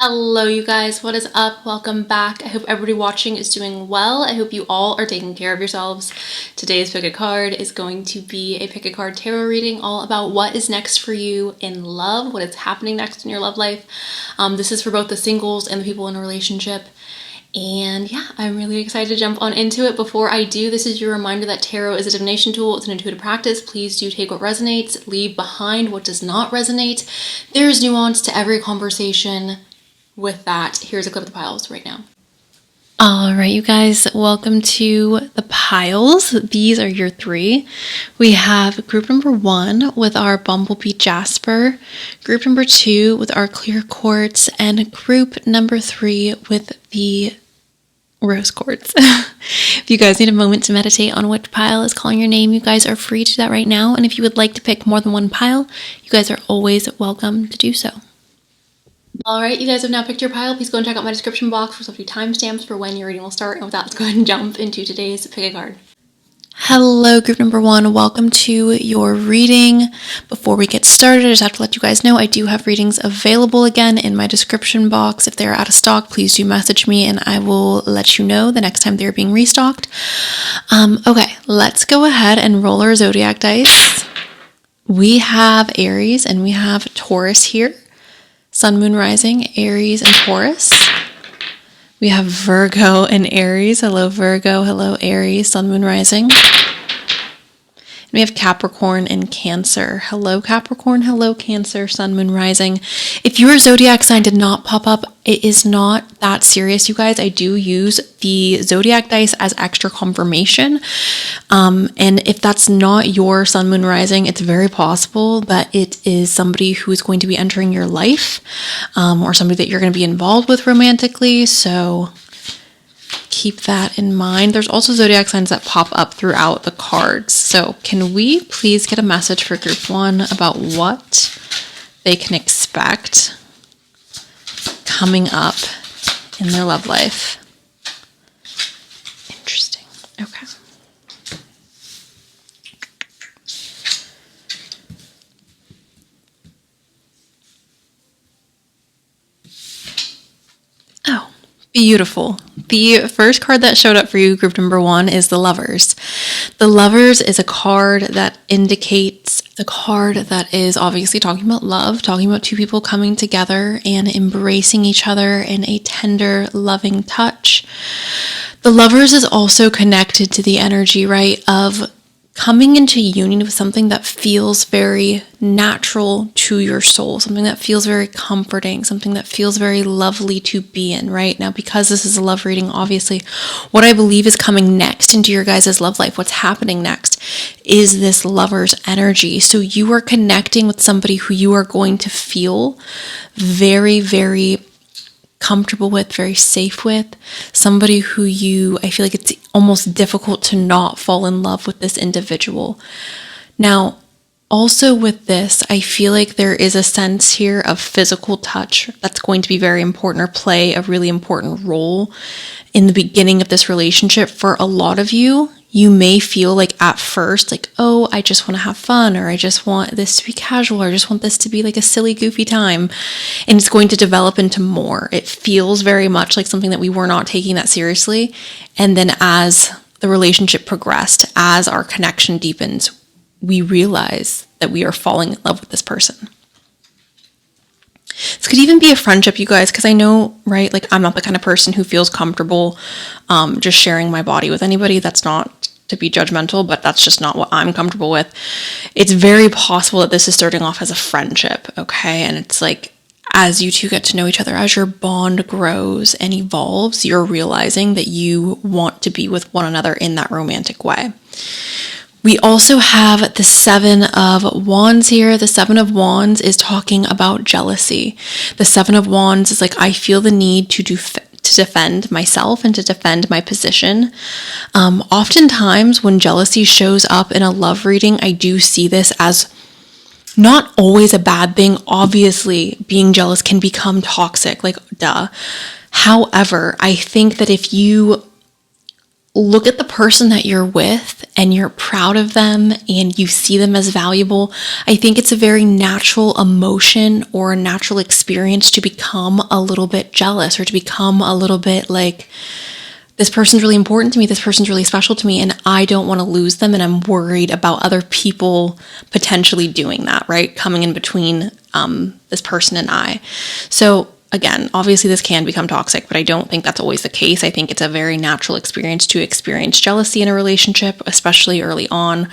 Hello, you guys. What is up? Welcome back. I hope everybody watching is doing well. I hope you all are taking care of yourselves. Today's pick a card is going to be a pick a card tarot reading all about what is next for you in love, what is happening next in your love life. This is for both the singles and the people in a relationship. And yeah, I'm really excited to jump on into it. Before I do, this is your reminder that tarot is a divination tool. It's an intuitive practice. Please do take what resonates, leave behind what does not resonate. There's nuance to every conversation. With that, here's a clip of the piles right now. All right, you guys, welcome to the piles. These are your three. We have group number 1 with our Bumblebee Jasper, group number 2 with our Clear Quartz, and group number 3 with the Rose Quartz. If you guys need a moment to meditate on which pile is calling your name, you guys are free to do that right now. And if you would like to pick more than one pile, you guys are always welcome to do so. Alright, you guys have now picked your pile. Please go and check out my description box for some few timestamps for when your reading will start. And with that, let's go ahead and jump into today's pick a card. Hello, group number 1. Welcome to your reading. Before we get started, I just have to let you guys know I do have readings available again in my description box. If they're out of stock, please do message me and I will let you know the next time they're being restocked. Okay, let's go ahead and roll our zodiac dice. We have Aries and we have Taurus here. Sun, Moon, Rising, Aries, and Taurus. We have Virgo and Aries. Hello, Virgo. Hello, Aries, Sun, Moon, Rising. And we have Capricorn and Cancer. Hello, Capricorn. Hello, Cancer, Sun, Moon, Rising. If your zodiac sign did not pop up, it is not that serious, you guys. I do use the zodiac dice as extra confirmation. And if that's not your Sun, Moon, Rising, it's very possible that it is somebody who is going to be entering your life, or somebody that you're going to be involved with romantically. So keep that in mind. There's also zodiac signs that pop up throughout the cards. So can we please get a message for group 1 about what they can expect coming up in their love life? Interesting. Okay. Oh, beautiful. The first card that showed up for you, group number 1, is the Lovers. The Lovers is a card that indicates the card that is obviously talking about love, talking about two people coming together and embracing each other in a tender, loving touch. The Lovers is also connected to the energy, right, of coming into union with something that feels very natural to your soul, something that feels very comforting, something that feels very lovely to be in, right? Now, because this is a love reading, obviously, what I believe is coming next into your guys' love life, what's happening next, is this Lover's energy. So you are connecting with somebody who you are going to feel very, very comfortable with, very safe with, somebody who I feel like it's almost difficult to not fall in love with this individual. Now, also with this, I feel like there is a sense here of physical touch that's going to be very important, or play a really important role in the beginning of this relationship. For a lot of you, you may feel like at first, like, oh, I just want to have fun, or I just want this to be casual, or I just want this to be like a silly, goofy time. And it's going to develop into more. It feels very much like something that we were not taking that seriously. And then as the relationship progressed, as our connection deepens, we realize that we are falling in love with this person. This could even be a friendship, you guys, because I know, right, like I'm not the kind of person who feels comfortable just sharing my body with anybody. That's not to be judgmental, but that's just not what I'm comfortable with. It's very possible that this is starting off as a friendship, okay? And it's like, as you two get to know each other, as your bond grows and evolves, you're realizing that you want to be with one another in that romantic way. We also have the 7 of Wands here. The 7 of Wands is talking about jealousy. The 7 of Wands is like, I feel the need to defend myself and to defend my position. Oftentimes when jealousy shows up in a love reading, I do see this as not always a bad thing. Obviously, being jealous can become toxic, like duh. However, I think that if you look at the person that you're with and you're proud of them and you see them as valuable, I think it's a very natural emotion or a natural experience to become a little bit jealous or to become a little bit like, this person's really important to me, this person's really special to me, and I don't want to lose them, and I'm worried about other people potentially doing that, right? Coming in between this person and I. So again, obviously this can become toxic, but I don't think that's always the case. I think it's a very natural experience to experience jealousy in a relationship, especially early on.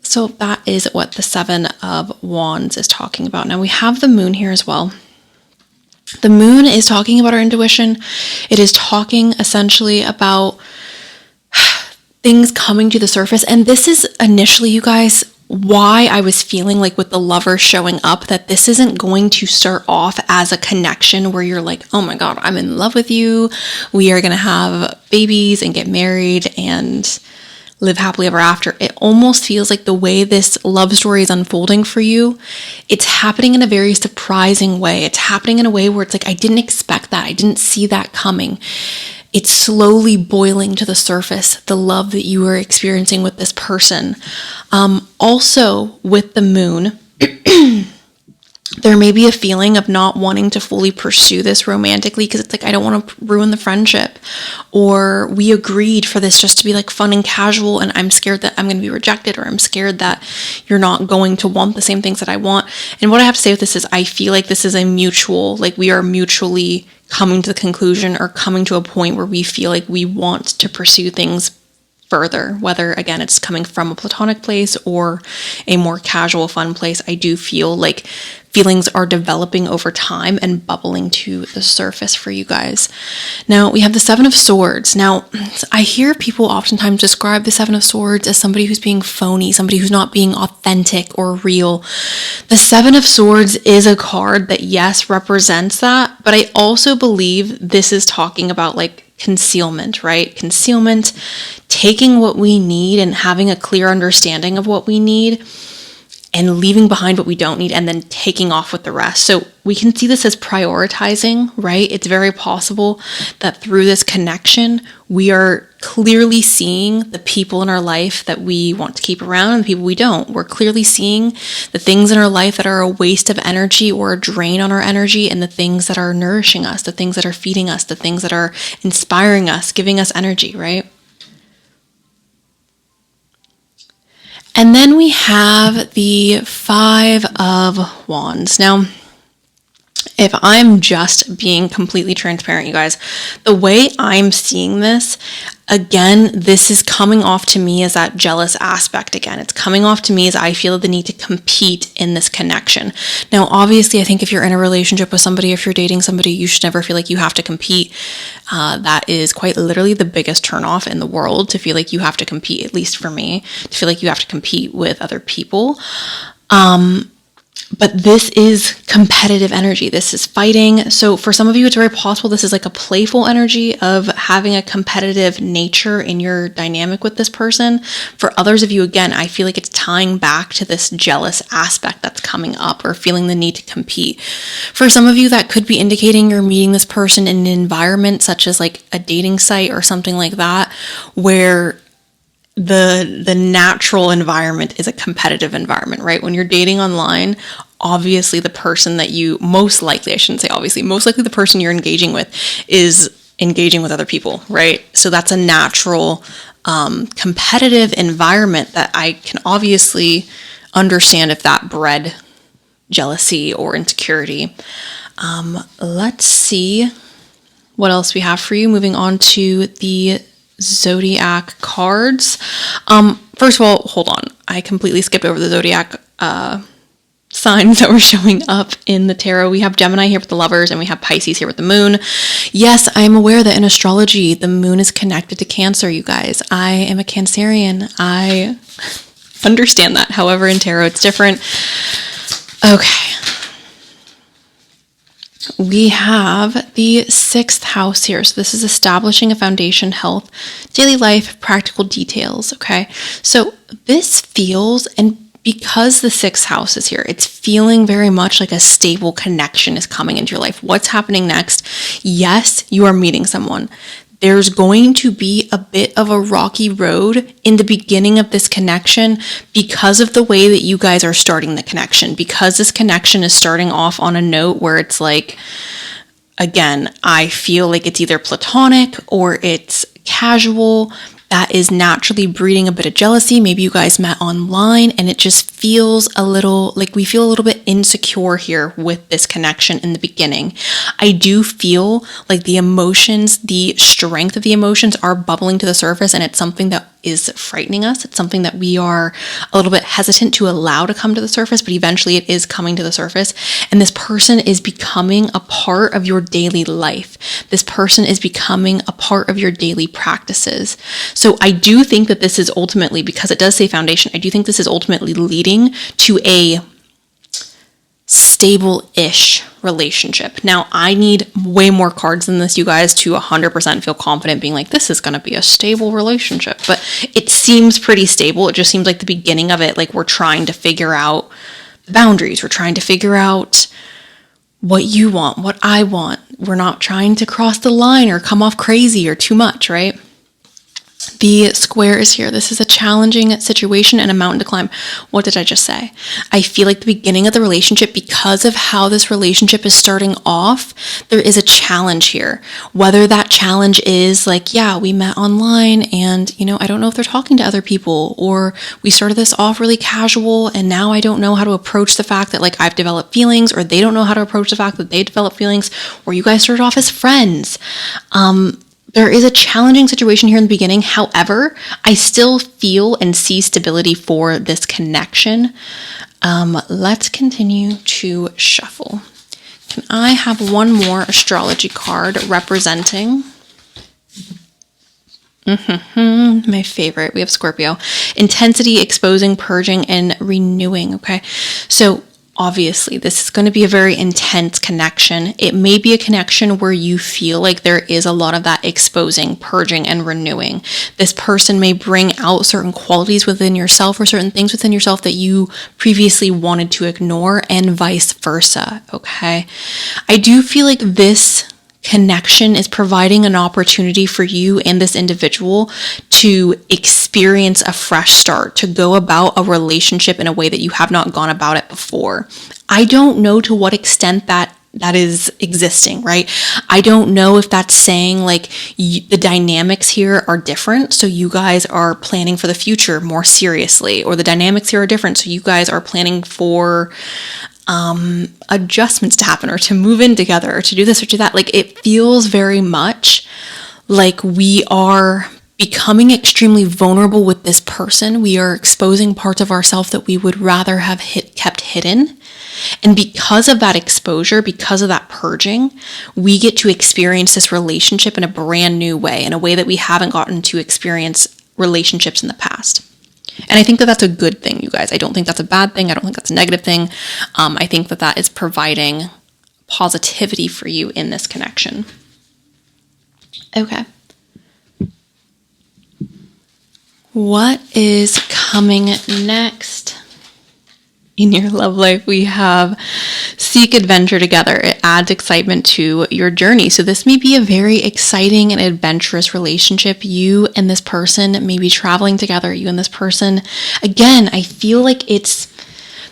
So that is what the Seven of Wands is talking about. Now we have the moon here as well. The moon is talking about our intuition. It is talking essentially about things coming to the surface. And this is initially, you guys, why I was feeling like with the lover showing up, that this isn't going to start off as a connection where you're like, oh my God, I'm in love with you. We are going to have babies and get married and live happily ever after. It almost feels like the way this love story is unfolding for you, it's happening in a very surprising way. It's happening in a way where it's like, I didn't expect that. I didn't see that coming. It's slowly boiling to the surface, the love that you are experiencing with this person. Also, with the moon, there may be a feeling of not wanting to fully pursue this romantically because it's like, I don't want to ruin the friendship. Or we agreed for this just to be like fun and casual, and I'm scared that I'm going to be rejected, or I'm scared that you're not going to want the same things that I want. And what I have to say with this is I feel like this is a mutual, like we are mutually coming to the conclusion or coming to a point where we feel like we want to pursue things further, whether again it's coming from a platonic place or a more casual fun place. I do feel like feelings are developing over time and bubbling to the surface for you guys. Now we have the Seven of Swords. Now I hear people oftentimes describe the Seven of Swords as somebody who's being phony, somebody who's not being authentic or real. The Seven of Swords is a card that, yes, represents that, but I also believe this is talking about like concealment, right? Concealment, taking what we need and having a clear understanding of what we need and leaving behind what we don't need and then taking off with the rest. So we can see this as prioritizing, right? It's very possible that through this connection, we are clearly seeing the people in our life that we want to keep around and the people we don't. We're clearly seeing the things in our life that are a waste of energy or a drain on our energy, and the things that are nourishing us, the things that are feeding us, the things that are inspiring us, giving us energy, right? And then we have the Five of Wands. Now, if I'm just being completely transparent, you guys, the way I'm seeing this, again, this is coming off to me as that jealous aspect again. It's coming off to me as I feel the need to compete in this connection. Now, obviously, I think if you're in a relationship with somebody, if you're dating somebody, you should never feel like you have to compete. That is quite literally the biggest turnoff in the world, to feel like you have to compete, at least for me, to feel like you have to compete with other people. But this is competitive energy. This is fighting. So for some of you, it's very possible this is like a playful energy of having a competitive nature in your dynamic with this person. For others of you, again, I feel like it's tying back to this jealous aspect that's coming up, or feeling the need to compete. For some of you, that could be indicating you're meeting this person in an environment such as like a dating site or something like that, where the natural environment is a competitive environment, right? When you're dating online, obviously the person that you most likely, I shouldn't say obviously, most likely the person you're engaging with is engaging with other people, right? So that's a natural competitive environment that I can obviously understand if that bred jealousy or insecurity. Let's see what else we have for you. Moving on to the Zodiac cards. First of all, hold on. I completely skipped over the Zodiac signs that were showing up in the tarot. We have Gemini here with the Lovers, and we have Pisces here with the Moon. Yes, I am aware that in astrology, the Moon is connected to Cancer, you guys. I am a Cancerian. I understand that. However, in tarot, it's different. Okay. We have the 6th house here. So this is establishing a foundation, health, daily life, practical details, okay? So this feels, and because the 6th house is here, it's feeling very much like a stable connection is coming into your life. What's happening next? Yes, you are meeting someone. there's going to be a bit of a rocky road in the beginning of this connection because of the way that you guys are starting the connection, because this connection is starting off on a note where it's like, again, I feel like it's either platonic or it's casual. That is naturally breeding a bit of jealousy. Maybe you guys met online and it just feels a little like we feel a little bit insecure here with this connection in the beginning. I do feel like the emotions, the strength of the emotions are bubbling to the surface, and it's something that is frightening us. It's something that we are a little bit hesitant to allow to come to the surface, but eventually it is coming to the surface. And this person is becoming a part of your daily life. This person is becoming a part of your daily practices. So I do think that this is ultimately, because it does say foundation, I do think this is ultimately leading to a stable-ish relationship. Now, I need way more cards than this, you guys, to 100% feel confident being like, this is going to be a stable relationship. But it seems pretty stable. It just seems like the beginning of it, like we're trying to figure out the boundaries. We're trying to figure out what you want, what I want. We're not trying to cross the line or come off crazy or too much, right? The square is here. This is a challenging situation and a mountain to climb. What did I just say? I feel like the beginning of the relationship, because of how this relationship is starting off, there is a challenge here. Whether that challenge is like, yeah, we met online and, I don't know if they're talking to other people, or we started this off really casual and now I don't know how to approach the fact that like I've developed feelings, or they don't know how to approach the fact that they developed feelings, or you guys started off as friends. There is a challenging situation here in the beginning. However, I still feel and see stability for this connection. Let's continue to shuffle. Can I have one more astrology card representing? My favorite. We have Scorpio. Intensity, exposing, purging, and renewing. Okay. So obviously, this is going to be a very intense connection. It may be a connection where you feel like there is a lot of that exposing, purging, and renewing. This person may bring out certain qualities within yourself or certain things within yourself that you previously wanted to ignore, and vice versa, okay? I do feel like this connection is providing an opportunity for you and this individual to experience a fresh start, to go about a relationship in a way that you have not gone about it before. I don't know to what extent that is existing, right? I don't know if that's saying like the dynamics here are different, so you guys are planning for the future more seriously, or the dynamics here are different, so you guys are planning for adjustments to happen, or to move in together, or to do this or do that. Like, it feels very much like we are becoming extremely vulnerable with this person. We are exposing parts of ourselves that we would rather have kept hidden. And because of that exposure, because of that purging, we get to experience this relationship in a brand new way, in a way that we haven't gotten to experience relationships in the past. And I think that that's a good thing, you guys. I don't think that's a bad thing. I don't think that's a negative thing. I think that that is providing positivity for you in this connection. Okay. What is coming next in your love life? We have seek adventure together. It adds excitement to your journey. So this may be a very exciting and adventurous relationship. You and this person may be traveling together. You and this person. Again, I feel like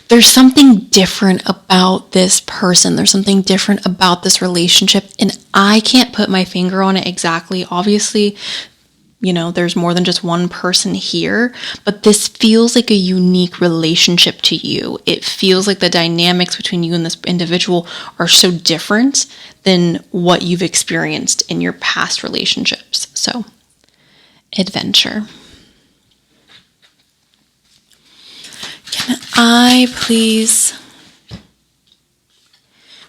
there's something different about this person. There's something different about this relationship. And I can't put my finger on it exactly. Obviously, there's more than just one person here, but this feels like a unique relationship to you. It feels like the dynamics between you and this individual are so different than what you've experienced in your past relationships. So, adventure. Can I please...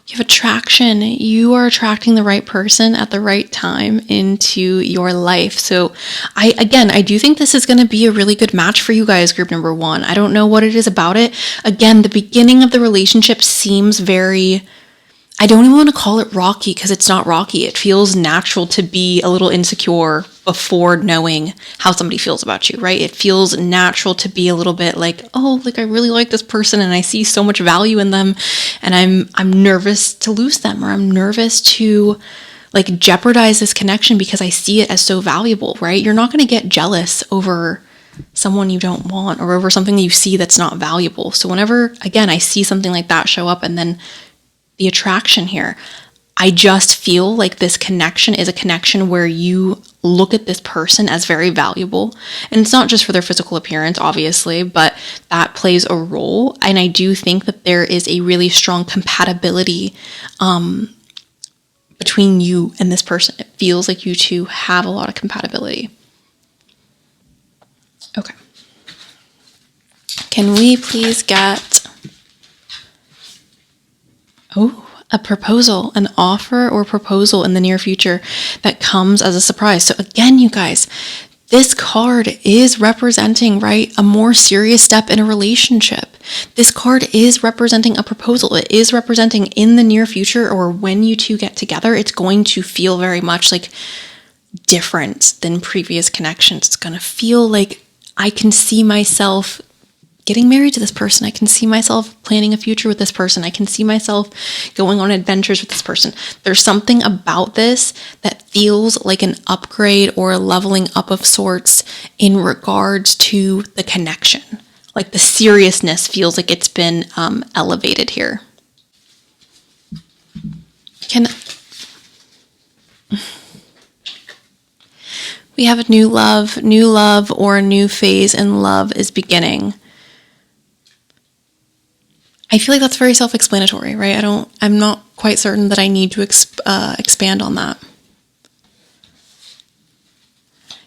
You have attraction. You are attracting the right person at the right time into your life. So I do think this is going to be a really good match for you guys, group number 1. I don't know what it is about it. Again, the beginning of the relationship seems very... I don't even want to call it rocky, because it's not rocky. It feels natural to be a little insecure before knowing how somebody feels about you, right? It feels natural to be a little bit like, oh, like I really like this person and I see so much value in them, and I'm nervous to lose them, or I'm nervous to like jeopardize this connection because I see it as so valuable, right? You're not going to get jealous over someone you don't want or over something that you see that's not valuable. So whenever, again, I see something like that show up and then the attraction here, I just feel like this connection is a connection where you look at this person as very valuable. And it's not just for their physical appearance, obviously, but that plays a role. And I do think that there is a really strong compatibility between you and this person. It feels like you two have a lot of compatibility. Okay. Can we please get... a proposal, an offer or proposal in the near future that comes as a surprise. So again, you guys, this card is representing, right, a more serious step in a relationship. This card is representing a proposal. It is representing in the near future, or when you two get together, it's going to feel very much like different than previous connections. It's going to feel like I can see myself getting married to this person. I can see myself planning a future with this person. I can see myself going on adventures with this person. There's something about this that feels like an upgrade or a leveling up of sorts in regards to the connection. Like the seriousness feels like it's been elevated here. We have a new love, or a new phase in love is beginning. I feel like that's very self-explanatory, right? I'm not quite certain that I need to expand on that.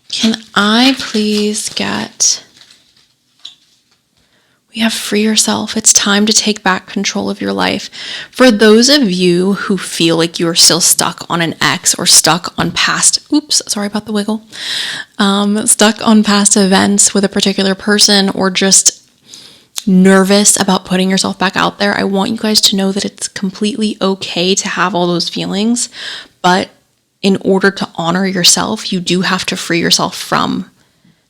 Can I please get... We have free yourself. It's time to take back control of your life. For those of you who feel like you're still stuck on an ex or stuck on past... Oops, sorry about the wiggle. Stuck on past events with a particular person, or just nervous about putting yourself back out there, I want you guys to know that it's completely okay to have all those feelings, but in order to honor yourself, you do have to free yourself from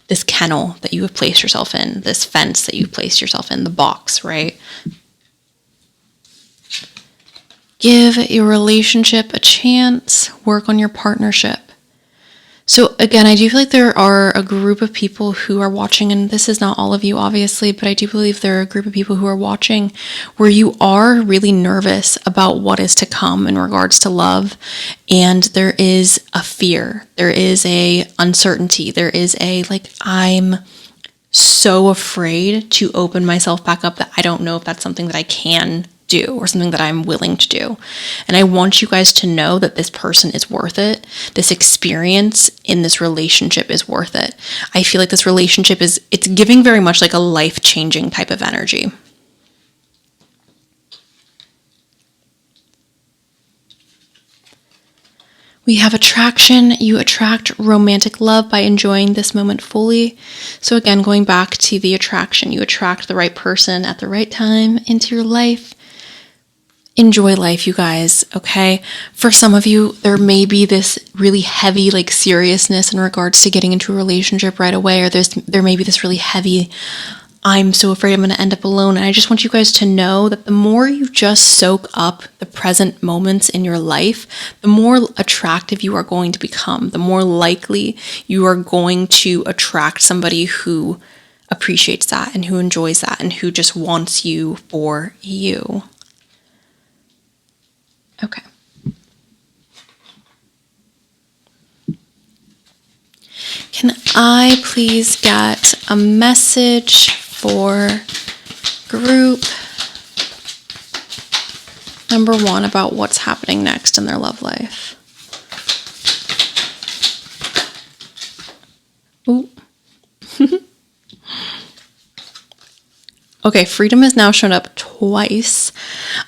this kennel that you have placed yourself in, this fence that you've placed yourself in, the box, right? Give your relationship a chance, work on your partnership. So again, I do feel like there are a group of people who are watching, and this is not all of you, obviously, but I do believe there are a group of people who are watching where you are really nervous about what is to come in regards to love. And there is a fear. There is a uncertainty. There is a, like, I'm so afraid to open myself back up that I don't know if that's something that I can do or something that I'm willing to do. And I want you guys to know that this person is worth it. This experience in this relationship is worth it. I feel like this relationship it's giving very much like a life-changing type of energy. We have attraction. You attract romantic love by enjoying this moment fully. So again, going back to the attraction, you attract the right person at the right time into your life. Enjoy life, you guys, okay? For some of you, there may be this really heavy, like, seriousness in regards to getting into a relationship right away, or there may be this really heavy, I'm so afraid I'm going to end up alone. And I just want you guys to know that the more you just soak up the present moments in your life, the more attractive you are going to become, the more likely you are going to attract somebody who appreciates that and who enjoys that and who just wants you for you. Okay. Can I please get a message for group number 1 about what's happening next in their love life? Ooh. Okay, freedom has now shown up twice.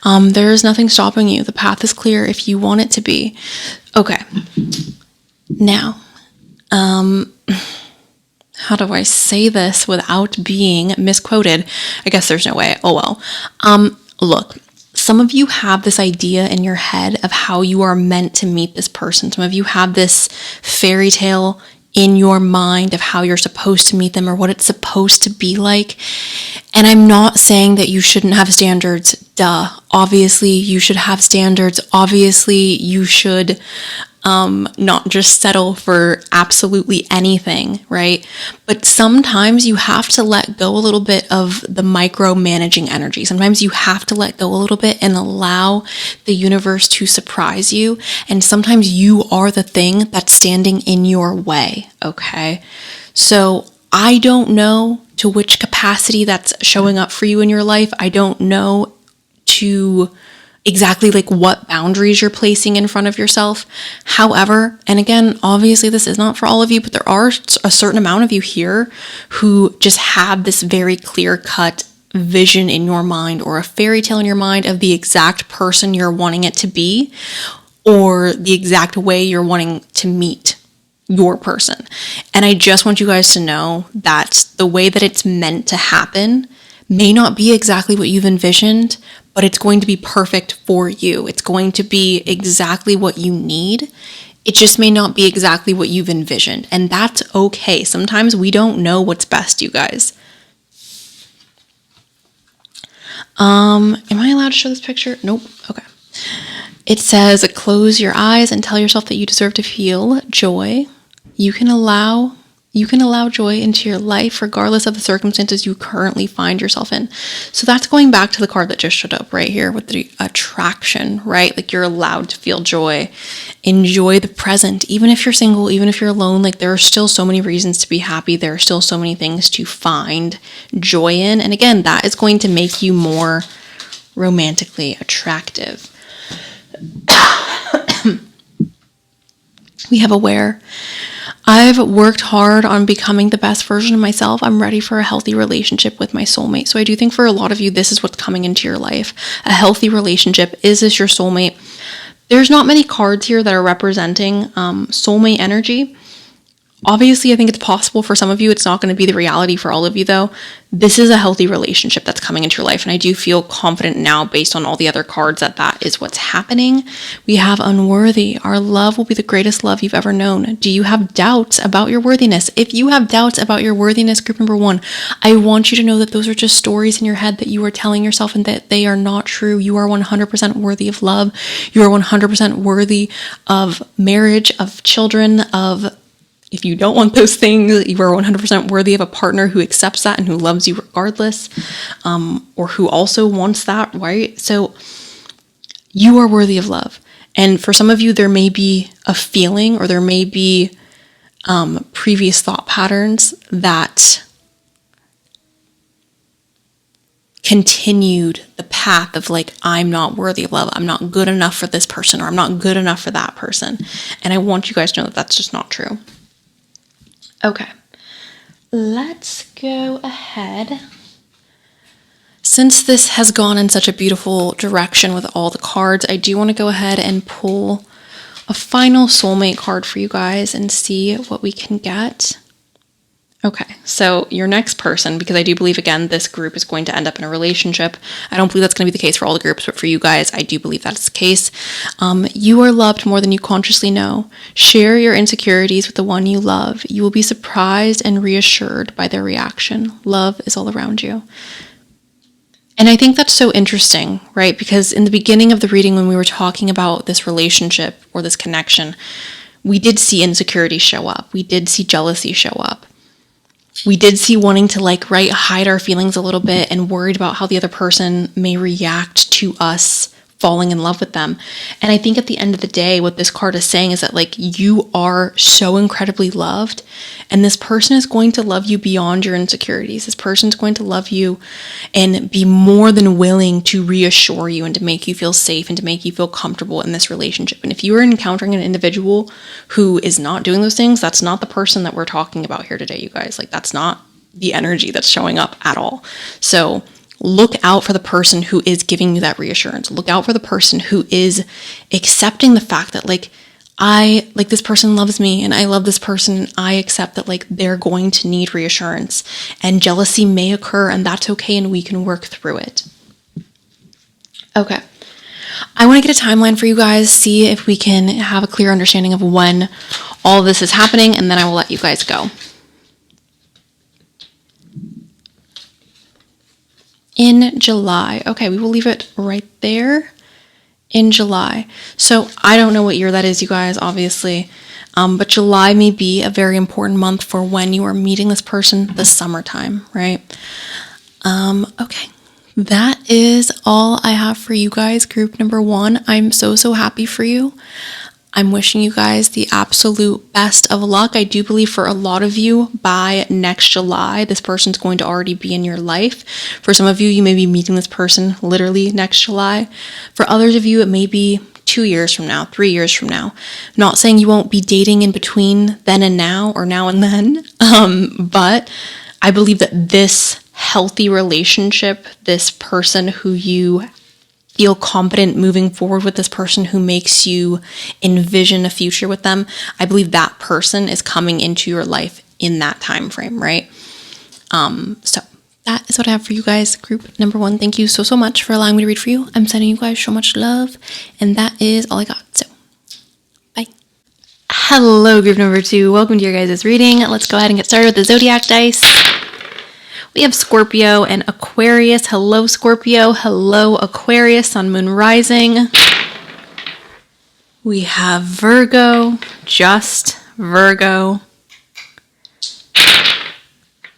There is nothing stopping you. The path is clear if you want it to be. Okay. Now, how do I say this without being misquoted? I guess there's no way. Oh well. Look, some of you have this idea in your head of how you are meant to meet this person. Some of you have this fairy tale in your mind of how you're supposed to meet them or what it's supposed to be like. And I'm not saying that you shouldn't have standards. Duh. Obviously, you should have standards. Obviously, you should not just settle for absolutely anything, right? But sometimes you have to let go a little bit of the micromanaging energy. Sometimes you have to let go a little bit and allow the universe to surprise you. And sometimes you are the thing that's standing in your way, okay? So I don't know to which capacity that's showing up for you in your life. I don't know to exactly like what boundaries you're placing in front of yourself. However, and again, obviously this is not for all of you, but there are a certain amount of you here who just have this very clear-cut vision in your mind or a fairy tale in your mind of the exact person you're wanting it to be or the exact way you're wanting to meet your person. And I just want you guys to know that the way that it's meant to happen may not be exactly what you've envisioned, but it's going to be perfect for you. It's going to be exactly what you need. It just may not be exactly what you've envisioned. And that's okay. Sometimes we don't know what's best, you guys. Am I allowed to show this picture? Nope. Okay. It says, close your eyes and tell yourself that you deserve to feel joy. You can allow joy into your life regardless of the circumstances you currently find yourself in. So that's going back to the card that just showed up right here with the attraction, right? Like you're allowed to feel joy. Enjoy the present. Even if you're single, even if you're alone, like there are still so many reasons to be happy. There are still so many things to find joy in. And again, that is going to make you more romantically attractive. We have aware. I've worked hard on becoming the best version of myself. I'm ready for a healthy relationship with my soulmate. So I do think for a lot of you, this is what's coming into your life. A healthy relationship. Is this your soulmate? There's not many cards here that are representing soulmate energy. Obviously, I think it's possible for some of you. It's not going to be the reality for all of you, though. This is a healthy relationship that's coming into your life, and I do feel confident now based on all the other cards that that is what's happening. We have unworthy. Our love will be the greatest love you've ever known. Do you have doubts about your worthiness? If you have doubts about your worthiness, group number 1, I want you to know that those are just stories in your head that you are telling yourself and that they are not true. You are 100% worthy of love. You are 100% worthy of marriage, of children, of... If you don't want those things, you are 100% worthy of a partner who accepts that and who loves you regardless, or who also wants that, right? So you are worthy of love. And for some of you, there may be a feeling or there may be previous thought patterns that continued the path of like, I'm not worthy of love. I'm not good enough for this person, or I'm not good enough for that person. And I want you guys to know that that's just not true. Okay, let's go ahead. Since this has gone in such a beautiful direction with all the cards, I do want to go ahead and pull a final soulmate card for you guys and see what we can get. Okay, so your next person, because I do believe, again, this group is going to end up in a relationship. I don't believe that's going to be the case for all the groups, but for you guys, I do believe that's the case. You are loved more than you consciously know. Share your insecurities with the one you love. You will be surprised and reassured by their reaction. Love is all around you. And I think that's so interesting, right? Because in the beginning of the reading, when we were talking about this relationship or this connection, we did see insecurity show up. We did see jealousy show up. We did see wanting to hide our feelings a little bit and worried about how the other person may react to us falling in love with them. And I think at the end of the day, what this card is saying is that you are so incredibly loved, and this person is going to love you beyond your insecurities. This person's going to love you and be more than willing to reassure you and to make you feel safe and to make you feel comfortable in this relationship. And if you are encountering an individual who is not doing those things, that's not the person that we're talking about here today, you guys. That's not the energy that's showing up at all. So look out for the person who is giving you that reassurance. Look out for the person who is accepting the fact that this person loves me and I love this person. And I accept that they're going to need reassurance, and jealousy may occur, and that's okay. And we can work through it. Okay. I want to get a timeline for you guys, see if we can have a clear understanding of when all this is happening, and then I will let you guys go. In July. Okay, we will leave it right there. in July. So I don't know what year that is, you guys, obviously. But July may be a very important month for when you are meeting this person, the summertime, right? Okay. That is all I have for you guys, group number 1. I'm so happy for you. I'm wishing you guys the absolute best of luck. I do believe for a lot of you, by next July, this person's going to already be in your life. For some of you, you may be meeting this person literally next July. For others of you, it may be 2 years from now, 3 years from now. Not saying you won't be dating in between then and now, or now and then, but I believe that this healthy relationship, this person who you feel confident moving forward with, this person who makes you envision a future with them, I believe that person is coming into your life in that time frame, right? So that is what I have for you guys, group number 1. Thank you so much for allowing me to read for you. I'm sending you guys so much love, and that is all I got. So bye. Hello, group number 2. Welcome to your guys' reading. Let's go ahead and get started with the zodiac dice. We have Scorpio and Aquarius. Hello, Scorpio. Hello, Aquarius, Sun, Moon, Rising. We have Virgo, just Virgo,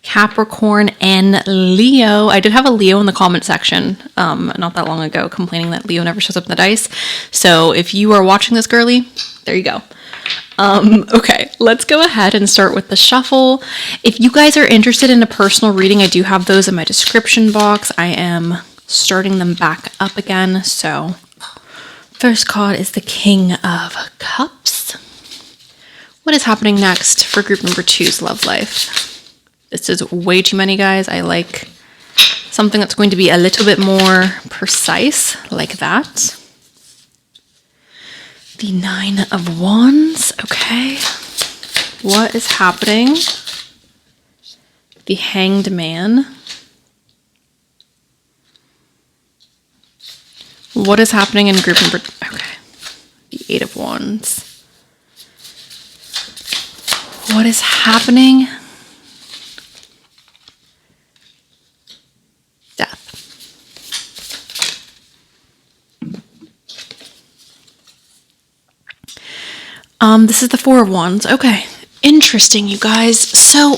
Capricorn, and Leo. I did have a Leo in the comment section not that long ago complaining that Leo never shows up in the dice. So if you are watching this, girly, there you go. Okay, let's go ahead and start with the shuffle. If you guys are interested in a personal reading, I do have those in my description box. I am starting them back up again. So first card is the King of Cups. What is happening next for group number 2's love life? This is way too many, guys. I like something that's going to be a little bit more precise, like that. The 9 of Wands, okay. What is happening? The Hanged Man. What is happening in group number, okay. The 8 of Wands. What is happening? Death. This is the 4 of Wands. Okay, interesting, you guys. So,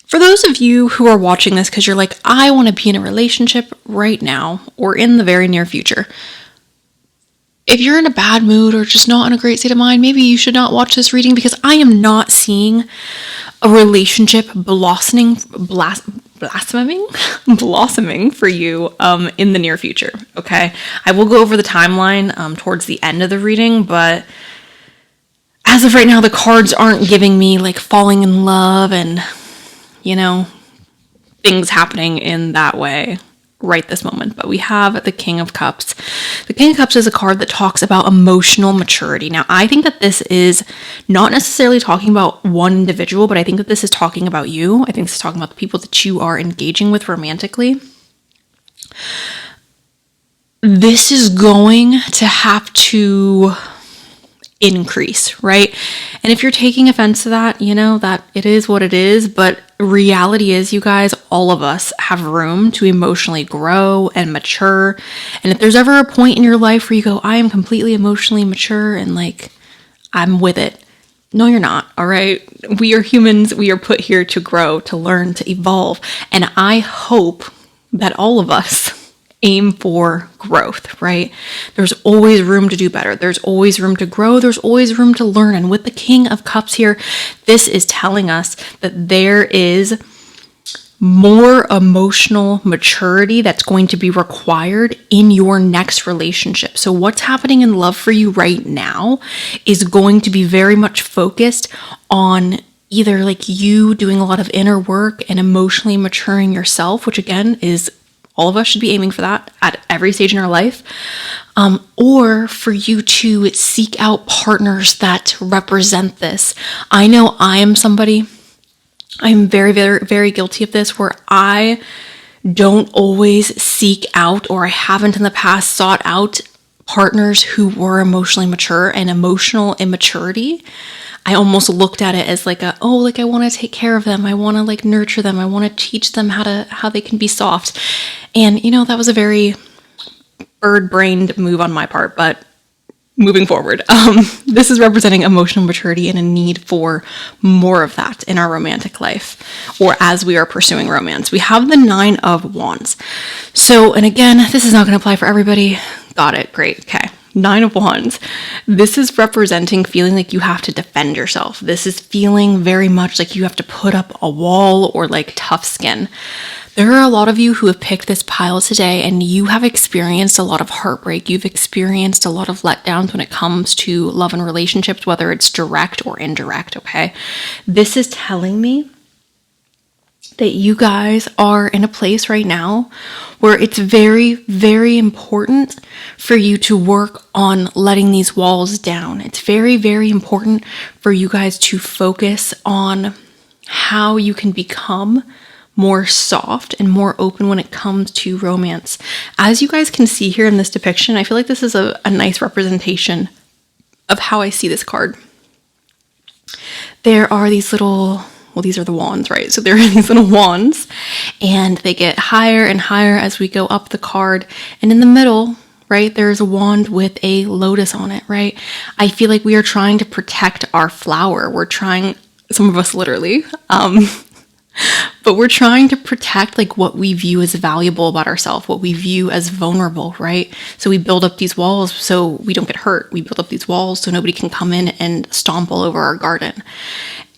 for those of you who are watching this because you're like, I want to be in a relationship right now or in the very near future, if you're in a bad mood or just not in a great state of mind, maybe you should not watch this reading, because I am not seeing a relationship blossoming for you in the near future, okay? I will go over the timeline towards the end of the reading, but as of right now, the cards aren't giving me like falling in love and, you know, things happening in that way right this moment. But we have the King of Cups. The King of Cups is a card that talks about emotional maturity. Now, I think that this is not necessarily talking about one individual, but I think that this is talking about you. I think this is talking about the people that you are engaging with romantically. This is going to have to increase, right? And if you're taking offense to that, you know, that it is what it is, but reality is, you guys, all of us have room to emotionally grow and mature. And if there's ever a point in your life where you go, I am completely emotionally mature and like, I'm with it. No, you're not, all right? We are humans. We are put here to grow, to learn, to evolve. And I hope that all of us aim for growth, right? There's always room to do better. There's always room to grow. There's always room to learn. And with the King of Cups here, this is telling us that there is more emotional maturity that's going to be required in your next relationship. So what's happening in love for you right now is going to be very much focused on either like you doing a lot of inner work and emotionally maturing yourself, which again is all of us should be aiming for that at every stage in our life, or for you to seek out partners that represent this. I know I am somebody, I'm very, very, very guilty of this, where I don't always seek out, or I haven't in the past sought out partners who were emotionally mature. And emotional immaturity, I almost looked at it as like I want to take care of them. I want to like nurture them. I want to teach them how they can be soft. And, you know, that was a very bird-brained move on my part, but moving forward, this is representing emotional maturity and a need for more of that in our romantic life, or as we are pursuing romance. We have the 9 of Wands. So, and again, this is not going to apply for everybody. Got it. Great. Okay. 9 of Wands. This is representing feeling like you have to defend yourself. This is feeling very much like you have to put up a wall or like tough skin. There are a lot of you who have picked this pile today and you have experienced a lot of heartbreak. You've experienced a lot of letdowns when it comes to love and relationships, whether it's direct or indirect, okay? This is telling me that you guys are in a place right now where it's very, very important for you to work on letting these walls down. It's very, very important for you guys to focus on how you can become more soft and more open when it comes to romance. As you guys can see here in this depiction, I feel like this is a nice representation of how I see this card. There are these little, well, these are the wands, right? So there are these little wands and they get higher and higher as we go up the card. And in the middle, right, there's a wand with a lotus on it, right? I feel like we are trying to protect our flower. We're trying, some of us literally, but we're trying to protect like what we view as valuable about ourselves, what we view as vulnerable, right? So we build up these walls so we don't get hurt. We build up these walls so nobody can come in and stomp all over our garden.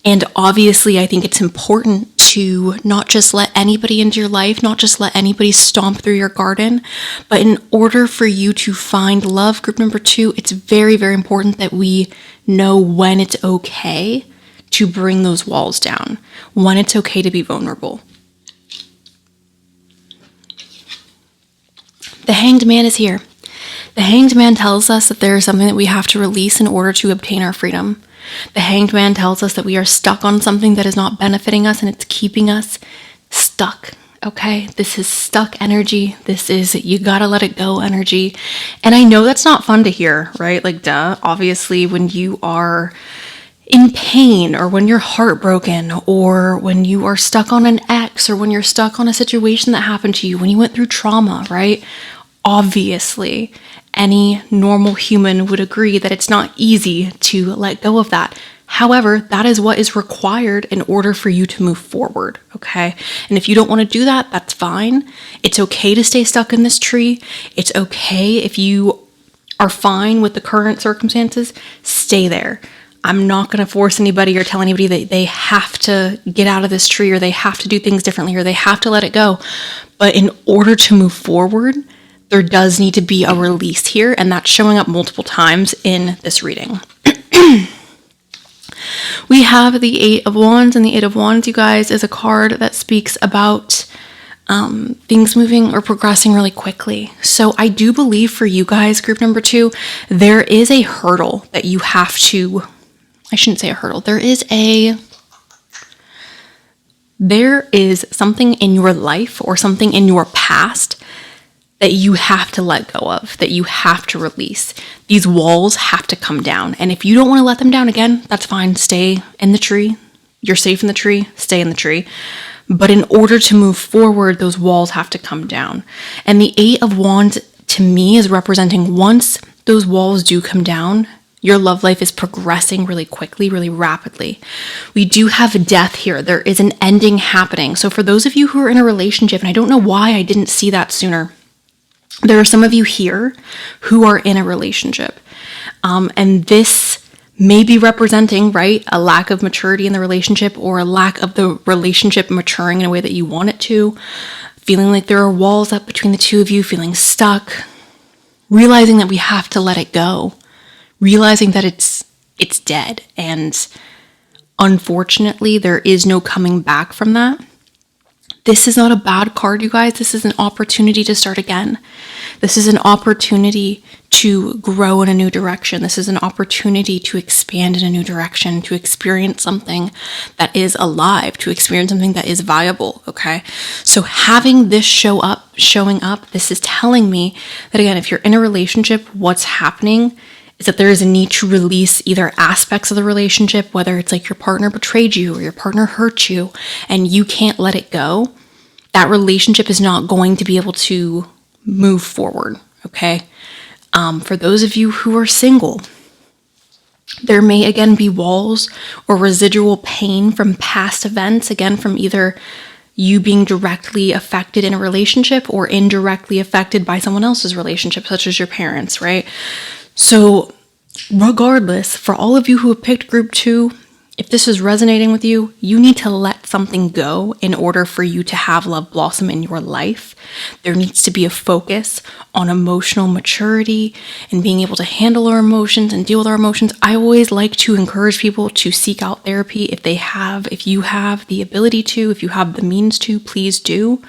And obviously, I think it's important to not just let anybody into your life, not just let anybody stomp through your garden, but in order for you to find love, group number 2, it's very, very important that we know when it's okay to bring those walls down, when it's okay to be vulnerable. The Hanged Man is here. The Hanged Man tells us that there is something that we have to release in order to obtain our freedom. The Hanged Man tells us that we are stuck on something that is not benefiting us and it's keeping us stuck. Okay, this is stuck energy. This is you gotta let it go energy. And I know that's not fun to hear, right? Like, duh, obviously when you are in pain or when you're heartbroken or when you are stuck on an ex or when you're stuck on a situation that happened to you, when you went through trauma, right? Obviously, any normal human would agree that it's not easy to let go of that. However, that is what is required in order for you to move forward, okay? And if you don't want to do that, that's fine. It's okay to stay stuck in this tree. It's okay if you are fine with the current circumstances, stay there. I'm not going to force anybody or tell anybody that they have to get out of this tree or they have to do things differently or they have to let it go. But in order to move forward, there does need to be a release here, and that's showing up multiple times in this reading. We have the 8 of Wands, and the 8 of Wands, you guys, is a card that speaks about things moving or progressing really quickly. So I do believe for you guys, group number 2, there is a hurdle that you have to, I shouldn't say a hurdle, there is something in your life or something in your past that you have to let go of, that you have to release. These walls have to come down. And if you don't want to let them down again, that's fine. Stay in the tree. You're safe in the tree. Stay in the tree. But in order to move forward, those walls have to come down. And the 8 of Wands to me is representing once those walls do come down, your love life is progressing really quickly, really rapidly. We do have death here. There is an ending happening. So for those of you who are in a relationship, and I don't know why I didn't see that sooner, there are some of you here who are in a relationship. And this may be representing, right, a lack of maturity in the relationship or a lack of the relationship maturing in a way that you want it to, feeling like there are walls up between the two of you, feeling stuck, realizing that we have to let it go, realizing that it's dead. And unfortunately, there is no coming back from that. This is not a bad card, you guys. This is an opportunity to start again. This is an opportunity to grow in a new direction. This is an opportunity to expand in a new direction, to experience something that is alive, to experience something that is viable, okay? So having this showing up, this is telling me that, again, if you're in a relationship, what's happening is that there is a need to release either aspects of the relationship, whether it's like your partner betrayed you or your partner hurt you and you can't let it go. That relationship is not going to be able to move forward, okay? For those of you who are single, there may again be walls or residual pain from past events, again, from either you being directly affected in a relationship or indirectly affected by someone else's relationship, such as your parents, right? So regardless, for all of you who have picked group 2, if this is resonating with you, you need to let something go in order for you to have love blossom in your life. There needs to be a focus on emotional maturity and being able to handle our emotions and deal with our emotions. I always like to encourage people to seek out therapy if you have the ability to, if you have the means to, please do.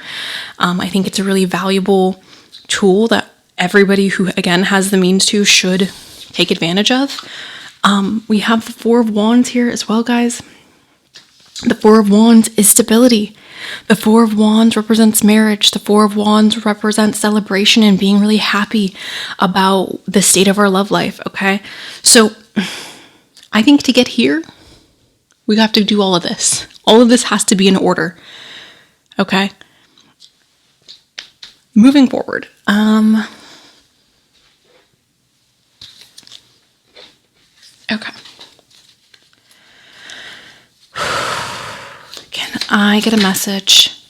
I think it's a really valuable tool that everybody who, again, has the means to should take advantage of. We have the Four of Wands here as well, guys. The Four of Wands is stability. The Four of Wands represents marriage. The Four of Wands represents celebration and being really happy about the state of our love life, okay? So I think to get here, we have to do all of this. All of this has to be in order, okay? Moving forward, okay. Can I get a message?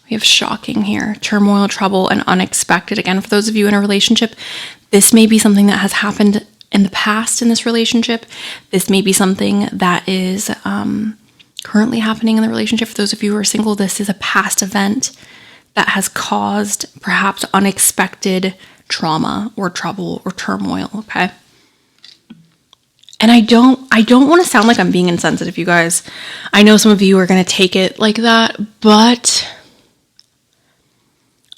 We have shocking here. Turmoil, trouble, and unexpected. Again, for those of you in a relationship, this may be something that has happened in the past in this relationship. This may be something that is currently happening in the relationship. For those of you who are single, this is a past event that has caused perhaps unexpected trauma or trouble or turmoil, okay? And I don't want to sound like I'm being insensitive, you guys. I know some of you are going to take it like that, but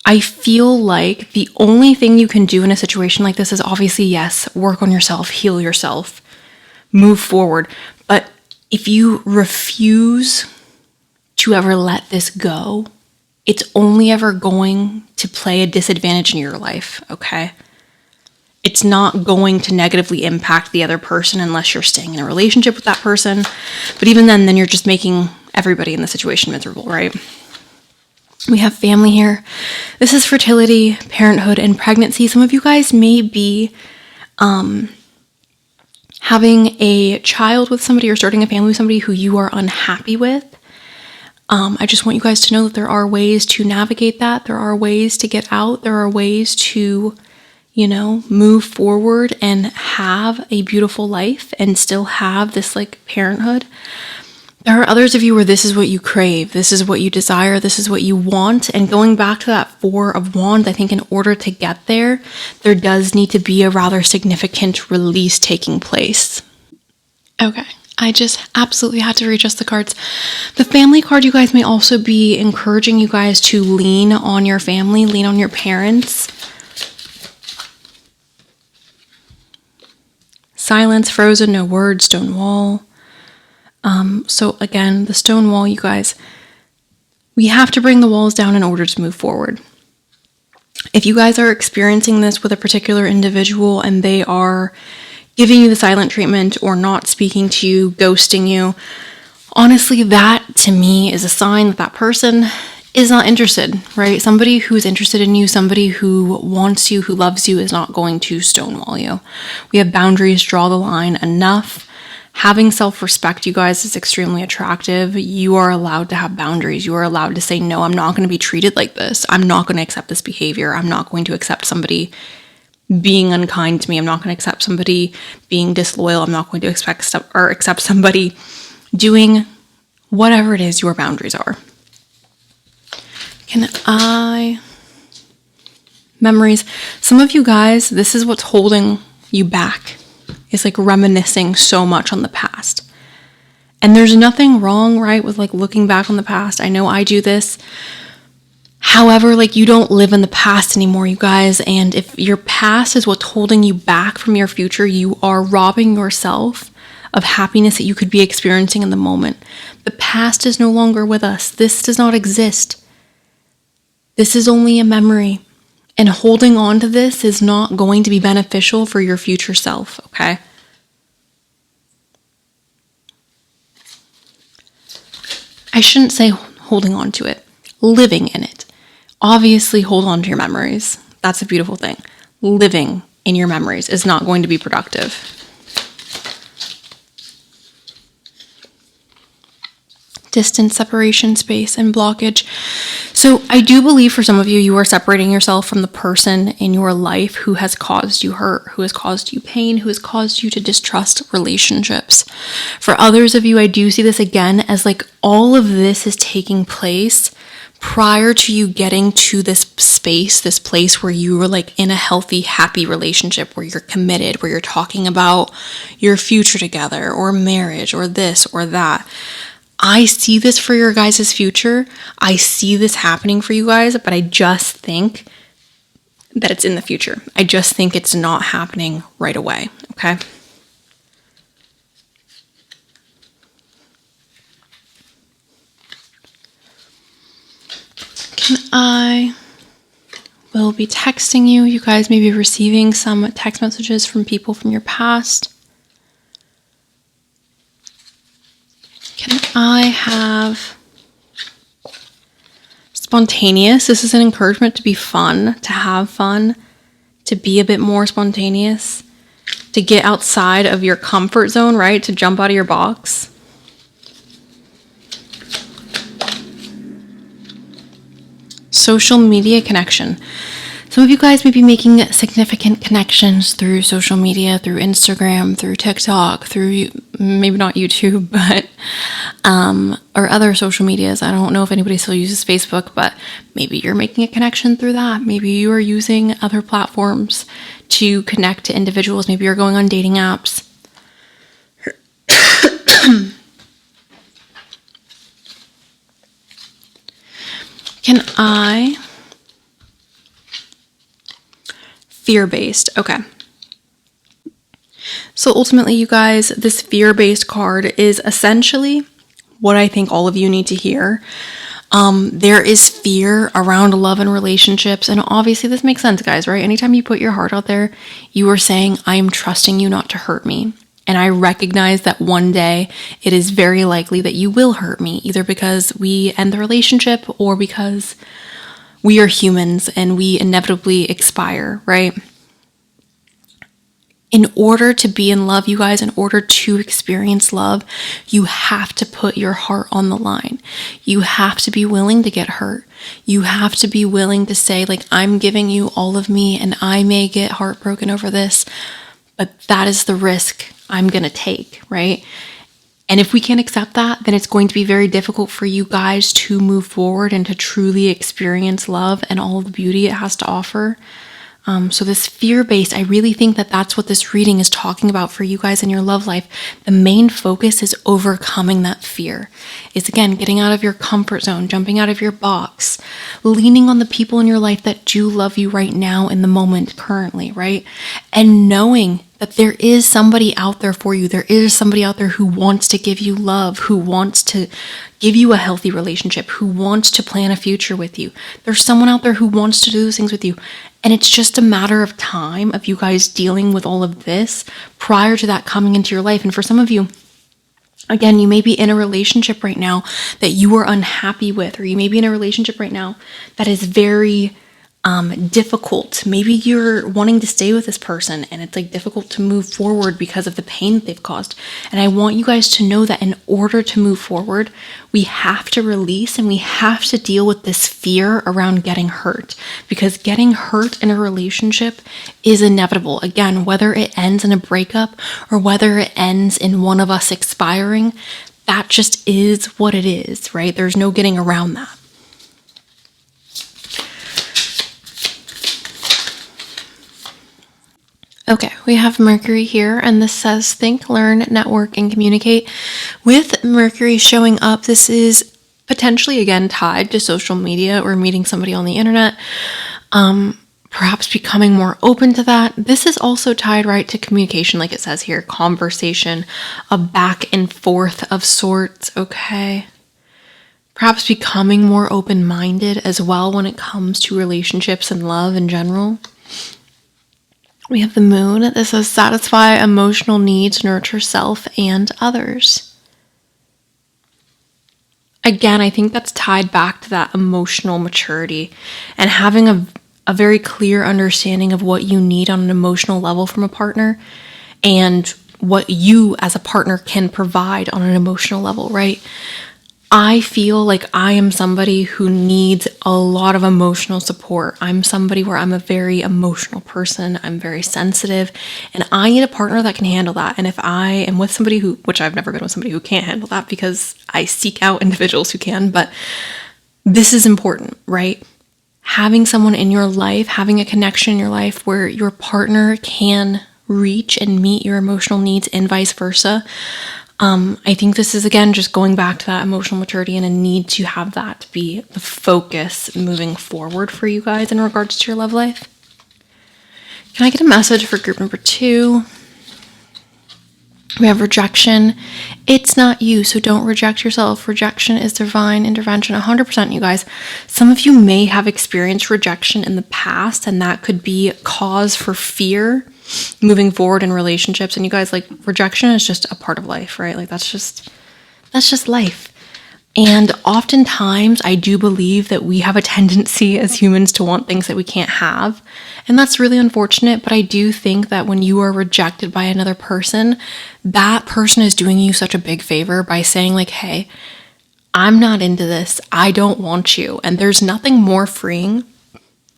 I feel like the only thing you can do in a situation like this is obviously, yes, work on yourself, heal yourself, move forward. But if you refuse to ever let this go, it's only ever going to play a disadvantage in your life, okay? It's not going to negatively impact the other person unless you're staying in a relationship with that person. But even then you're just making everybody in the situation miserable, right? We have family here. This is fertility, parenthood, and pregnancy. Some of you guys may be having a child with somebody or starting a family with somebody who you are unhappy with. I just want you guys to know that there are ways to navigate that. There are ways to get out. There are ways to move forward and have a beautiful life and still have this parenthood. There are others of you where this is what you crave, this is what you desire, this is what you want. And going back to that Four of Wands, I think in order to get there, there does need to be a rather significant release taking place. Okay, I just absolutely had to readjust the cards. The family card, you guys, may also be encouraging you guys to lean on your family, lean on your parents. Silence, frozen, no words, stone wall. So again, the stone wall, you guys, we have to bring the walls down in order to move forward. If you guys are experiencing this with a particular individual and they are giving you the silent treatment or not speaking to you, ghosting you, honestly, that to me is a sign that that person is not interested, right? Somebody who's interested in you, somebody who wants you, who loves you, is not going to stonewall you. We have boundaries, draw the line, enough. Having self-respect, you guys, is extremely attractive. You are allowed to have boundaries. You are allowed to say, no, I'm not going to be treated like this. I'm not going to accept this behavior. I'm not going to accept somebody being unkind to me. I'm not going to accept somebody being disloyal. I'm not going to accept somebody doing whatever it is your boundaries are. Memories. Some of you guys, this is what's holding you back. It's reminiscing so much on the past. And there's nothing wrong, right, with looking back on the past. I know I do this. However, you don't live in the past anymore, you guys. And if your past is what's holding you back from your future, you are robbing yourself of happiness that you could be experiencing in the moment. The past is no longer with us. This does not exist. This is only a memory, and holding on to this is not going to be beneficial for your future self, okay? I shouldn't say holding on to it, living in it. Obviously, hold on to your memories. That's a beautiful thing. Living in your memories is not going to be productive. Distance, separation, space, and blockage. So I do believe for some of you, you are separating yourself from the person in your life who has caused you hurt, who has caused you pain, who has caused you to distrust relationships. For others of you, I do see this again as like all of this is taking place prior to you getting to this space, this place where you were like in a healthy, happy relationship, where you're committed, where you're talking about your future together or marriage or this or that. I see this for your guys' future. I see this happening for you guys, but I just think that it's in the future. I just think it's not happening right away, okay? I will be texting you. You guys may be receiving some text messages from people from your past. Can I have spontaneous? This is an encouragement to be fun, to have fun, to be a bit more spontaneous, to get outside of your comfort zone, right? To jump out of your box. Social media connection. Some of you guys may be making significant connections through social media, through Instagram, through TikTok, through maybe not YouTube, but or other social medias. I don't know if anybody still uses Facebook, but maybe you're making a connection through that. Maybe you are using other platforms to connect to individuals. Maybe you're going on dating apps. Can I... Fear-based. Okay. So ultimately, you guys, this fear-based card is essentially what I think all of you need to hear. There is fear around love and relationships. And obviously this makes sense, guys, right? Anytime you put your heart out there, you are saying, I am trusting you not to hurt me. And I recognize that one day it is very likely that you will hurt me, either because we end the relationship or because we are humans and we inevitably expire, right? In order to be in love, you guys, in order to experience love, you have to put your heart on the line. You have to be willing to get hurt. You have to be willing to say, like, I'm giving you all of me and I may get heartbroken over this, but that is the risk I'm going to take, right? And if we can't accept that, then it's going to be very difficult for you guys to move forward and to truly experience love and all of the beauty it has to offer. So this fear-based, I really think that that's what this reading is talking about for you guys in your love life. The main focus is overcoming that fear. It's, again, getting out of your comfort zone, jumping out of your box, leaning on the people in your life that do love you right now in the moment currently, right? And knowing that there is somebody out there for you. There is somebody out there who wants to give you love, who wants to give you a healthy relationship, who wants to plan a future with you. There's someone out there who wants to do those things with you. And it's just a matter of time of you guys dealing with all of this prior to that coming into your life. And for some of you, again, you may be in a relationship right now that you are unhappy with, or you may be in a relationship right now that is very difficult. Maybe you're wanting to stay with this person and it's like difficult to move forward because of the pain that they've caused. And I want you guys to know that in order to move forward, we have to release and we have to deal with this fear around getting hurt, because getting hurt in a relationship is inevitable. Again, whether it ends in a breakup or whether it ends in one of us expiring, that just is what it is, right? There's no getting around that. Okay, we have Mercury here, and this says think, learn, network, and communicate. With Mercury showing up, this is potentially, again, tied to social media or meeting somebody on the internet, perhaps becoming more open to that. This is also tied right to communication, like it says here, conversation, a back and forth of sorts, okay? Perhaps becoming more open-minded as well when it comes to relationships and love in general. We have the moon that says satisfy emotional needs, nurture self and others. Again, I think that's tied back to that emotional maturity and having a very clear understanding of what you need on an emotional level from a partner and what you as a partner can provide on an emotional level, right? I feel like I am somebody who needs a lot of emotional support. I'm somebody where I'm a very emotional person. I'm very sensitive, and I need a partner that can handle that. And if I am with somebody who, which I've never been with somebody who can't handle that because I seek out individuals who can, but this is important, right? Having someone in your life, having a connection in your life where your partner can reach and meet your emotional needs and vice versa. I think this is, again, just going back to that emotional maturity and a need to have that be the focus moving forward for you guys in regards to your love life. Can I get a message for group number 2? We have rejection. It's not you, so don't reject yourself. Rejection is divine intervention, 100%, you guys. Some of you may have experienced rejection in the past, and that could be cause for fear moving forward in relationships. And you guys, like, rejection is just a part of life, right? Like, that's just life. And oftentimes I do believe that we have a tendency as humans to want things that we can't have. And that's really unfortunate. But I do think that when you are rejected by another person, that person is doing you such a big favor by saying, like, hey, I'm not into this. I don't want you. And there's nothing more freeing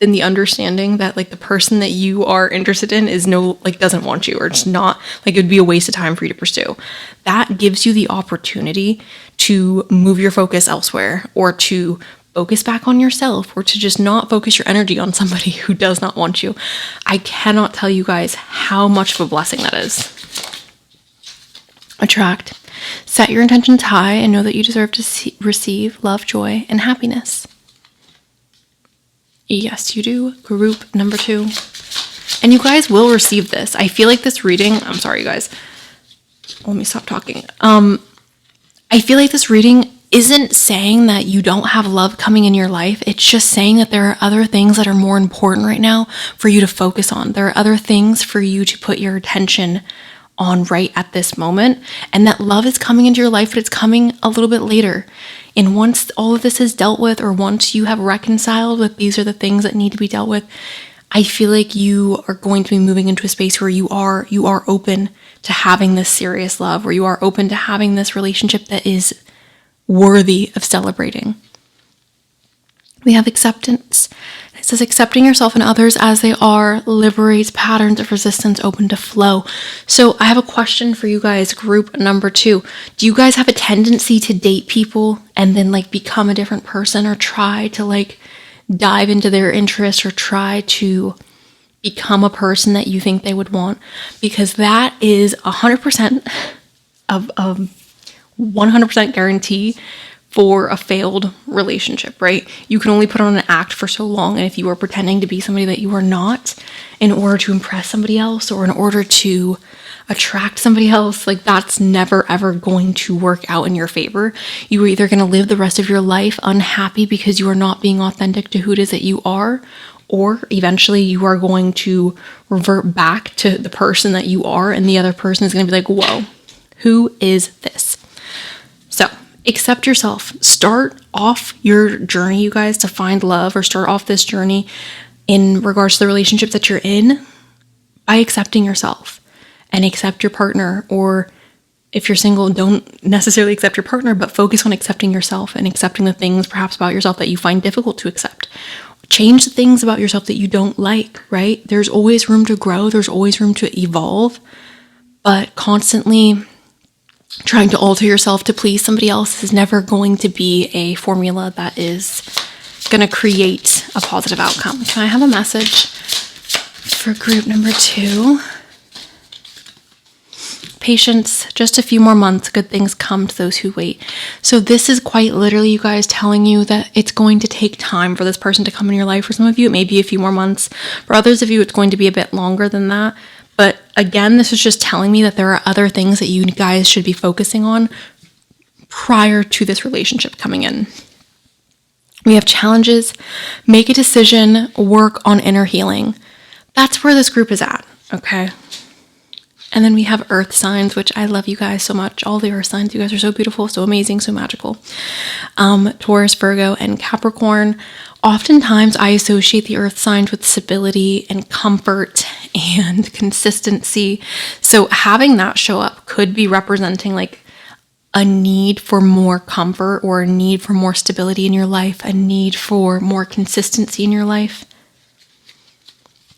than the understanding that, like, the person that you are interested in is doesn't want you, or it's not, like, it would be a waste of time for you to pursue. That gives you the opportunity to move your focus elsewhere, or to focus back on yourself, or to just not focus your energy on somebody who does not want you. I cannot tell you guys how much of a blessing that is. Attract. Set your intentions high and know that you deserve to receive love, joy, and happiness. Yes, you do. Group number 2. And you guys will receive this. I feel like this reading, I'm sorry, you guys. Let me stop talking. I feel like this reading isn't saying that you don't have love coming in your life. It's just saying that there are other things that are more important right now for you to focus on. There are other things for you to put your attention on right at this moment. And that love is coming into your life, but it's coming a little bit later. And once all of this is dealt with, or once you have reconciled with these are the things that need to be dealt with, I feel like you are going to be moving into a space where you are open to having this serious love, where you are open to having this relationship that is worthy of celebrating. We have acceptance. It says accepting yourself and others as they are liberates patterns of resistance open to flow. So I have a question for you guys, group number 2. Do you guys have a tendency to date people and then, like, become a different person, or try to, like, dive into their interests, or try to become a person that you think they would want? Because that is 100% of 100% guarantee for a failed relationship, right? You can only put on an act for so long, and if you are pretending to be somebody that you are not in order to impress somebody else, or in order to attract somebody else, like, that's never ever going to work out in your favor. You are either going to live the rest of your life unhappy because you are not being authentic to who it is that you are, or eventually you are going to revert back to the person that you are, and the other person is going to be like, whoa, who is this? So accept yourself. Start off your journey, you guys, to find love, or start off this journey in regards to the relationship that you're in by accepting yourself, and accept your partner. Or if you're single, don't necessarily accept your partner, but focus on accepting yourself and accepting the things perhaps about yourself that you find difficult to accept. Change the things about yourself that you don't like, right? There's always room to grow. There's always room to evolve, but constantly trying to alter yourself to please somebody else is never going to be a formula that is going to create a positive outcome. Can I have a message for group number 2? Patience, just a few more months, good things come to those who wait. So this is quite literally, you guys, telling you that it's going to take time for this person to come in your life. For some of you, it may be a few more months. For others of you, it's going to be a bit longer than that. But again, this is just telling me that there are other things that you guys should be focusing on prior to this relationship coming in. We have challenges, make a decision, work on inner healing. That's where this group is at, okay? And then we have earth signs, which I love you guys so much. All the earth signs, you guys are so beautiful, so amazing, so magical. Taurus, Virgo, and Capricorn. Oftentimes I associate the earth signs with stability and comfort and consistency. So having that show up could be representing like a need for more comfort or a need for more stability in your life, a need for more consistency in your life.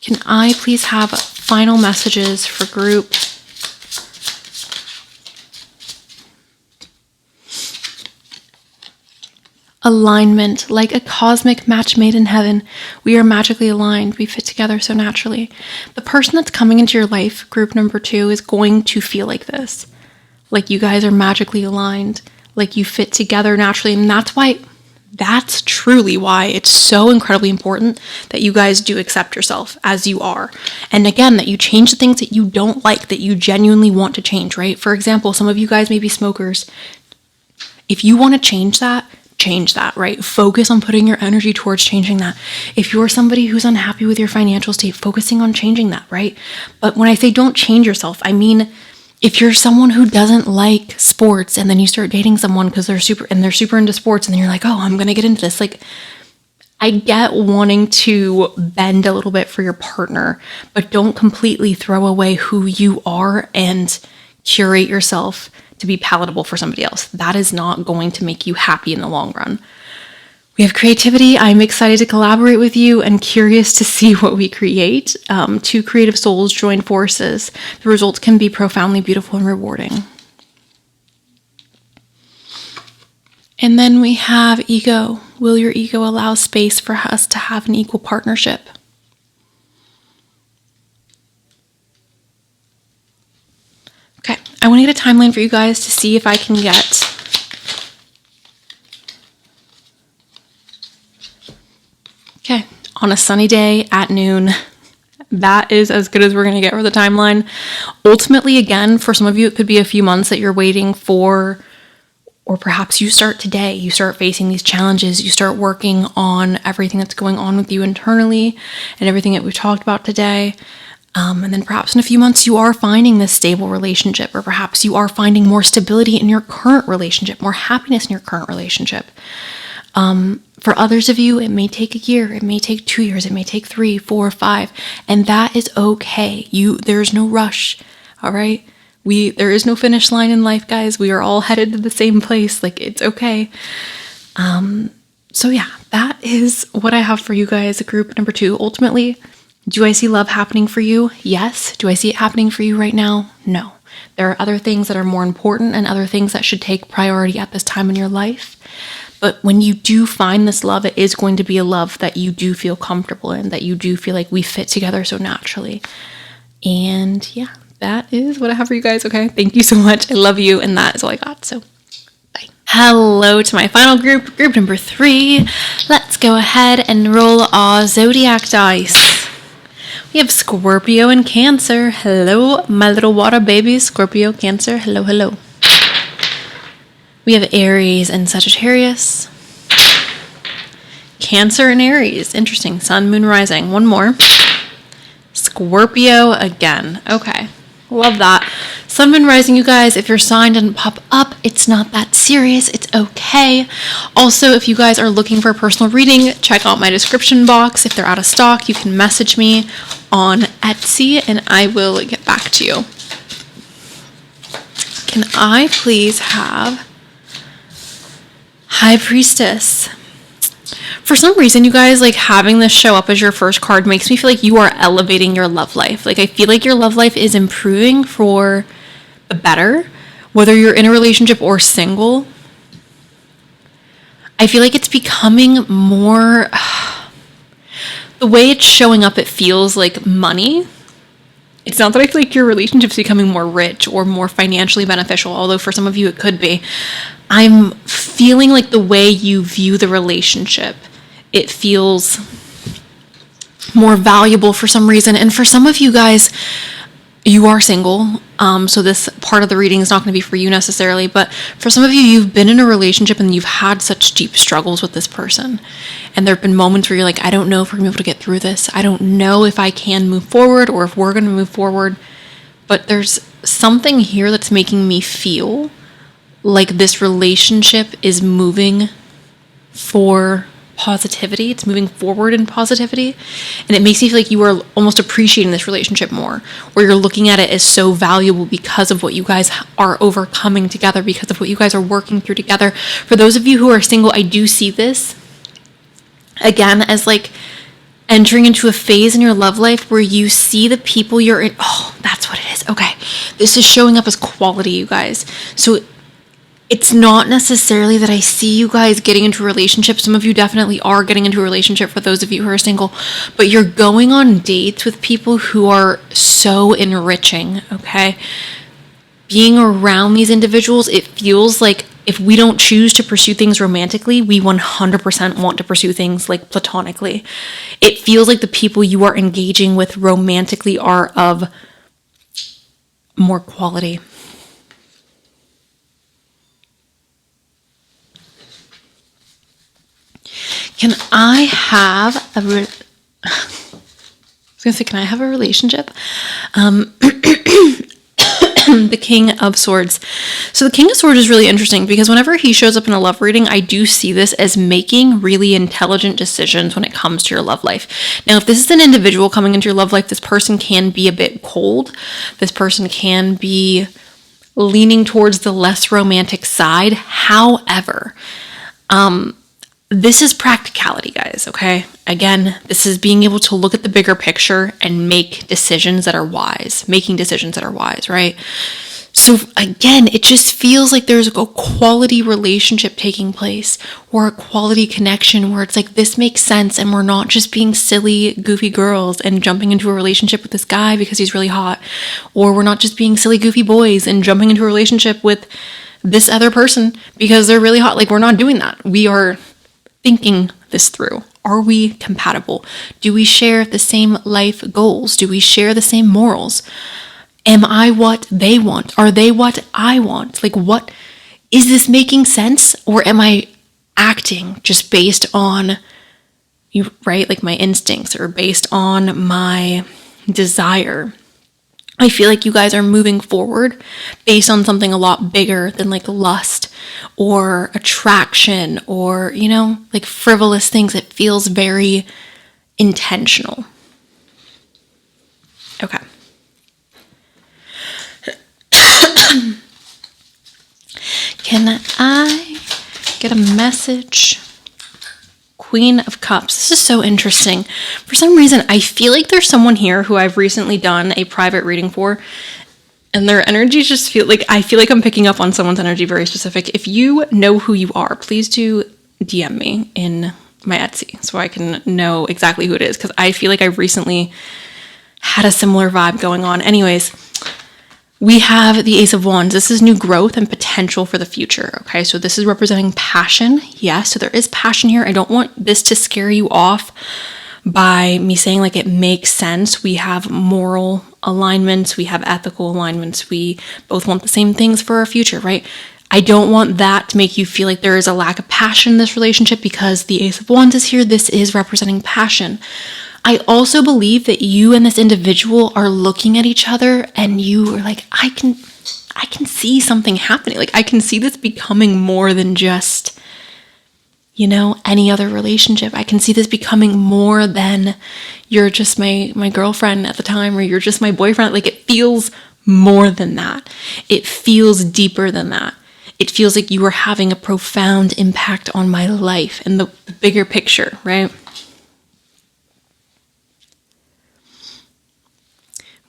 Can I please have final messages for group? Alignment, like a cosmic match made in heaven. We are magically aligned. We fit together so naturally. The person that's coming into your life, group number 2, is going to feel like this. Like you guys are magically aligned. Like you fit together naturally. And that's truly why it's so incredibly important that you guys do accept yourself as you are. And again, that you change the things that you don't like, that you genuinely want to change, right? For example, some of you guys may be smokers. If you want to change that, right? Focus on putting your energy towards changing that. If you're somebody who's unhappy with your financial state, focusing on changing that, right? But when I say don't change yourself, I mean, if you're someone who doesn't like sports and then you start dating someone because they're super into sports and then you're like, oh, I'm going to get into this. Like, I get wanting to bend a little bit for your partner, but don't completely throw away who you are and curate yourself to be palatable for somebody else. That is not going to make you happy in the long run. We have creativity. I'm excited to collaborate with you and curious to see what we create. 2 creative souls join forces. The results can be profoundly beautiful and rewarding. And then we have ego. Will your ego allow space for us to have an equal partnership? Okay, I want to get a timeline for you guys to see if I can get on a sunny day at noon. That is as good as we're going to get for the timeline. Ultimately, again, for some of you, it could be a few months that you're waiting for, or perhaps you start today. You start facing these challenges. You start working on everything that's going on with you internally and everything that we've talked about today. And then perhaps in a few months, you are finding this stable relationship, or perhaps you are finding more stability in your current relationship, more happiness in your current relationship. For others of you, it may take a year, it may take 2 years, it may take 3, 4, 5, and that is okay. There's no rush, all right? There is no finish line in life, guys. We are all headed to the same place. Like, it's okay. So yeah, that is what I have for you guys, group number 2. Ultimately, do I see love happening for you? Yes. Do I see it happening for you right now? No. There are other things that are more important and other things that should take priority at this time in your life. But when you do find this love, it is going to be a love that you do feel comfortable in, that you do feel like we fit together so naturally. And yeah, that is what I have for you guys, okay? Thank you so much. I love you, and that is all I got, so bye. Hello to my final group number 3. Let's go ahead and roll our zodiac dice. We have Scorpio and Cancer. Hello, my little water babies. Scorpio, Cancer. Hello, hello. We have Aries and Sagittarius. Cancer and Aries. Interesting. Sun, Moon, Rising. One more. Scorpio again. Okay. Love that. Sun, Moon, Rising, you guys. If your sign didn't pop up, it's not that serious. It's okay. Also, if you guys are looking for a personal reading, check out my description box. If they're out of stock, you can message me on Etsy and I will get back to you. Can I please have High Priestess? For some reason, you guys, like, having this show up as your first card makes me feel like you are elevating your love life. Like, I feel like your love life is improving for the better, whether you're in a relationship or single. I feel like it's becoming more, the way it's showing up, it feels like money. It's not that I feel like your relationship's becoming more rich or more financially beneficial, although for some of you it could be. I'm feeling like the way you view the relationship, it feels more valuable for some reason. And for some of you guys, you are single, so this part of the reading is not going to be for you necessarily, but for some of you, you've been in a relationship and you've had such deep struggles with this person. And there have been moments where you're like, I don't know if we're going to be able to get through this. I don't know if I can move forward or if we're going to move forward. but there's something here that's making me feel like this relationship is moving for positivity. It's moving forward in positivity. And it makes me feel like you are almost appreciating this relationship more, where you're looking at it as so valuable because of what you guys are overcoming together, because of what you guys are working through together. For those of you who are single, I do see this again as like entering into a phase in your love life where you see the people you're in. Oh, that's what it is. Okay. This is showing up as quality, you guys. So it's not necessarily that I see you guys getting into a relationship. Some of you definitely are getting into a relationship, for those of you who are single, but you're going on dates with people who are so enriching, okay? Being around these individuals, it feels like if we don't choose to pursue things romantically, we 100% want to pursue things like platonically. It feels like the people you are engaging with romantically are of more quality. Can I have a can I have a relationship? The King of Swords. So the King of Swords is really interesting because whenever he shows up in a love reading, I do see this as making really intelligent decisions when it comes to your love life. Now, if this is an individual coming into your love life, this person can be a bit cold. This person can be leaning towards the less romantic side. However, this is practicality, guys, okay? Again, this is being able to look at the bigger picture and make decisions that are wise, right? So again, it just feels like there's a quality relationship taking place, or a quality connection where it's like, this makes sense and we're not just being silly, goofy girls and jumping into a relationship with this guy because he's really hot, or we're not just being silly, goofy boys and jumping into a relationship with this other person because they're really hot. Like, we're not doing that. We are thinking this through. Are we compatible? Do we share the same life goals? Do we share the same morals? Am I what they want? Are they what I want? Like, what is this making sense? Or am I acting just based on you, right? Like my instincts, or based on my desire? I feel like you guys are moving forward based on something a lot bigger than like lust or attraction or, you know, like frivolous things. It feels very intentional. Okay. Can I get a message? Queen of Cups. This is so interesting. For some reason, I feel like there's someone here who I've recently done a private reading for, and their energy just I feel like I'm picking up on someone's energy very specific. If you know who you are, please do DM me in my Etsy so I can know exactly who it is, because I feel like I recently had a similar vibe going on. Anyways, we have the Ace of Wands. This is new growth and potential for the future, okay? So this is representing passion. Yes, so there is passion here. I don't want this to scare you off by me saying like it makes sense. We have moral alignments. We have ethical alignments. We both want the same things for our future, right? I don't want that to make you feel like there is a lack of passion in this relationship, because the Ace of Wands is here. This is representing passion. I also believe that you and this individual are looking at each other and you are like, I can see something happening. Like, I can see this becoming more than just, you know, any other relationship. I can see this becoming more than you're just my girlfriend at the time, or you're just my boyfriend. Like, it feels more than that. It feels deeper than that. It feels like you are having a profound impact on my life and the bigger picture, right?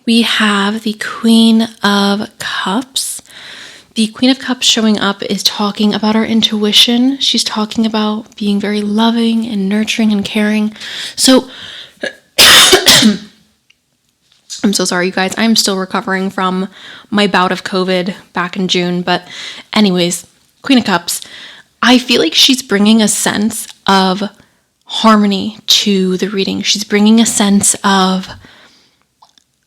We have the Queen of Cups. The Queen of Cups showing up is talking about our intuition. She's talking about being very loving and nurturing and caring. So, I'm so sorry, you guys. I'm still recovering from my bout of COVID back in June. But anyways, Queen of Cups, I feel like she's bringing a sense of harmony to the reading. She's bringing a sense of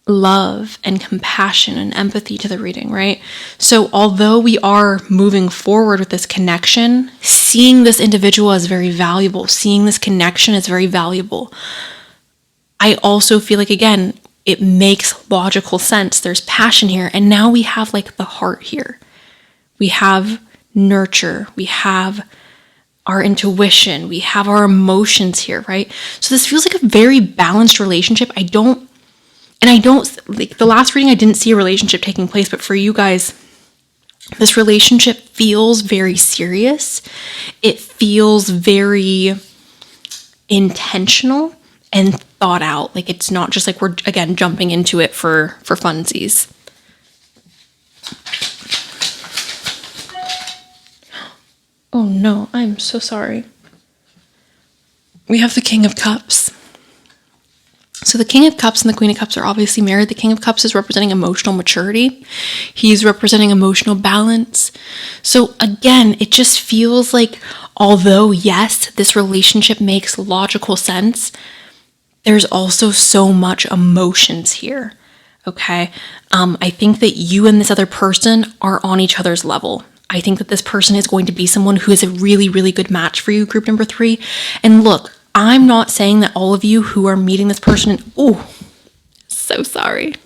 love and compassion and empathy to the reading, right? So although we are moving forward with this connection, seeing this individual as very valuable, seeing this connection as very valuable, I also feel like, again, It makes logical sense. There's passion here. And now we have like the heart here. We have nurture. We have our intuition. We have our emotions here, right? So this feels like a very balanced relationship. I don't, like the last reading, I didn't see a relationship taking place, but for you guys, this relationship feels very serious. It feels very intentional and thought out. Like it's not just like we're, again, jumping into it for funsies. Oh no, I'm so sorry. We have the King of Cups. So the King of Cups and the Queen of Cups are obviously married. The King of Cups is representing emotional maturity. He's representing emotional balance. So again, it just feels like, although yes, this relationship makes logical sense, there's also so much emotions here, okay? I think that you and this other person are on each other's level. I think that this person is going to be someone who is a really, really good match for you, group number 3. And look, I'm not saying that all of you who are meeting this person, so sorry.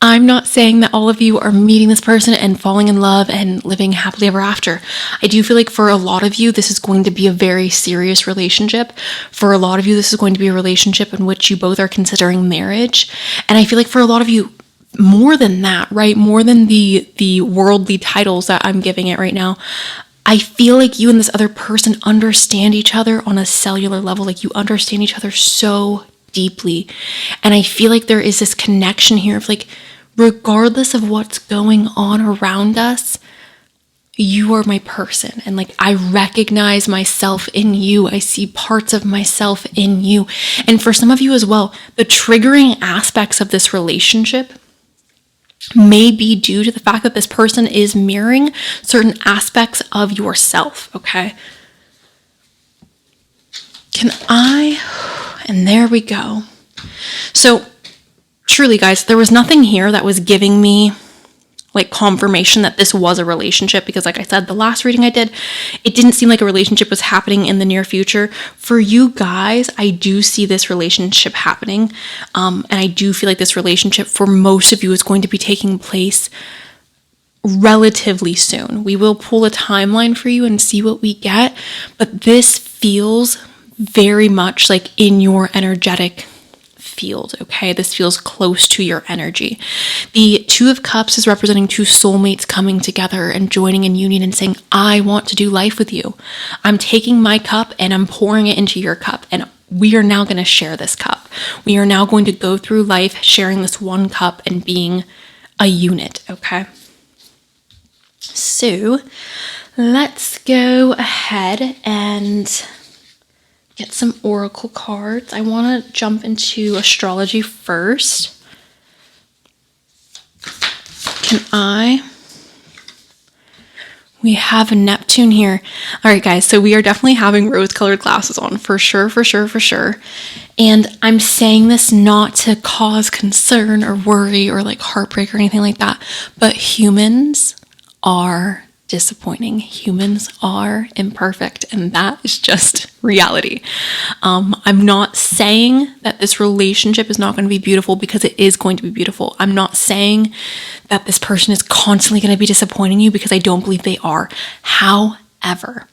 I'm not saying that all of you are meeting this person and falling in love and living happily ever after. I do feel like for a lot of you, this is going to be a very serious relationship. For a lot of you, this is going to be a relationship in which you both are considering marriage. And I feel like for a lot of you, more than that, right? More than the worldly titles that I'm giving it right now, I feel like you and this other person understand each other on a cellular level. Like you understand each other so deeply. And I feel like there is this connection here of like, regardless of what's going on around us, you are my person. And like, I recognize myself in you. I see parts of myself in you. And for some of you as well, the triggering aspects of this relationship may be due to the fact that this person is mirroring certain aspects of yourself, okay? And there we go. So truly, guys, there was nothing here that was giving me like confirmation that this was a relationship, because like I said, the last reading I did, it didn't seem like a relationship was happening in the near future. For you guys, I do see this relationship happening. And I do feel like this relationship for most of you is going to be taking place relatively soon. We will pull a timeline for you and see what we get, but this feels very much like in your energetic field, okay? This feels close to your energy. The Two of Cups is representing two soulmates coming together and joining in union and saying, I want to do life with you. I'm taking my cup and I'm pouring it into your cup, and we are now going to share this cup. We are now going to go through life sharing this one cup and being a unit, okay? So let's go ahead and get some oracle cards. I want to jump into astrology first. We have Neptune here. All right, guys, so we are definitely having rose-colored glasses on, for sure. And I'm saying this not to cause concern or worry or like heartbreak or anything like that, but humans are disappointing. Humans are imperfect, and that is just reality. I'm not saying that this relationship is not going to be beautiful, because it is going to be beautiful. I'm not saying that this person is constantly going to be disappointing you, because I don't believe they are. However,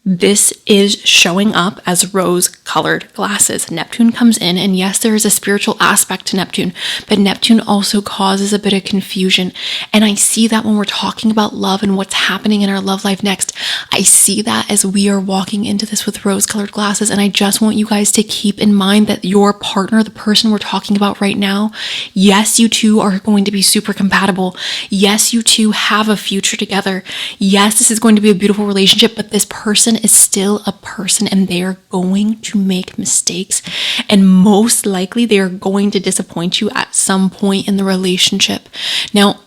this is showing up as rose-colored glasses. Neptune comes in, and yes, there is a spiritual aspect to Neptune, but Neptune also causes a bit of confusion. And I see that when we're talking about love and what's happening in our love life next. I see that as we are walking into this with rose-colored glasses, and I just want you guys to keep in mind that your partner, the person we're talking about right now, yes, you two are going to be super compatible. Yes, you two have a future together. Yes, this is going to be a beautiful relationship, but this person is still a person, and they are going to make mistakes, and most likely they are going to disappoint you at some point in the relationship. Now,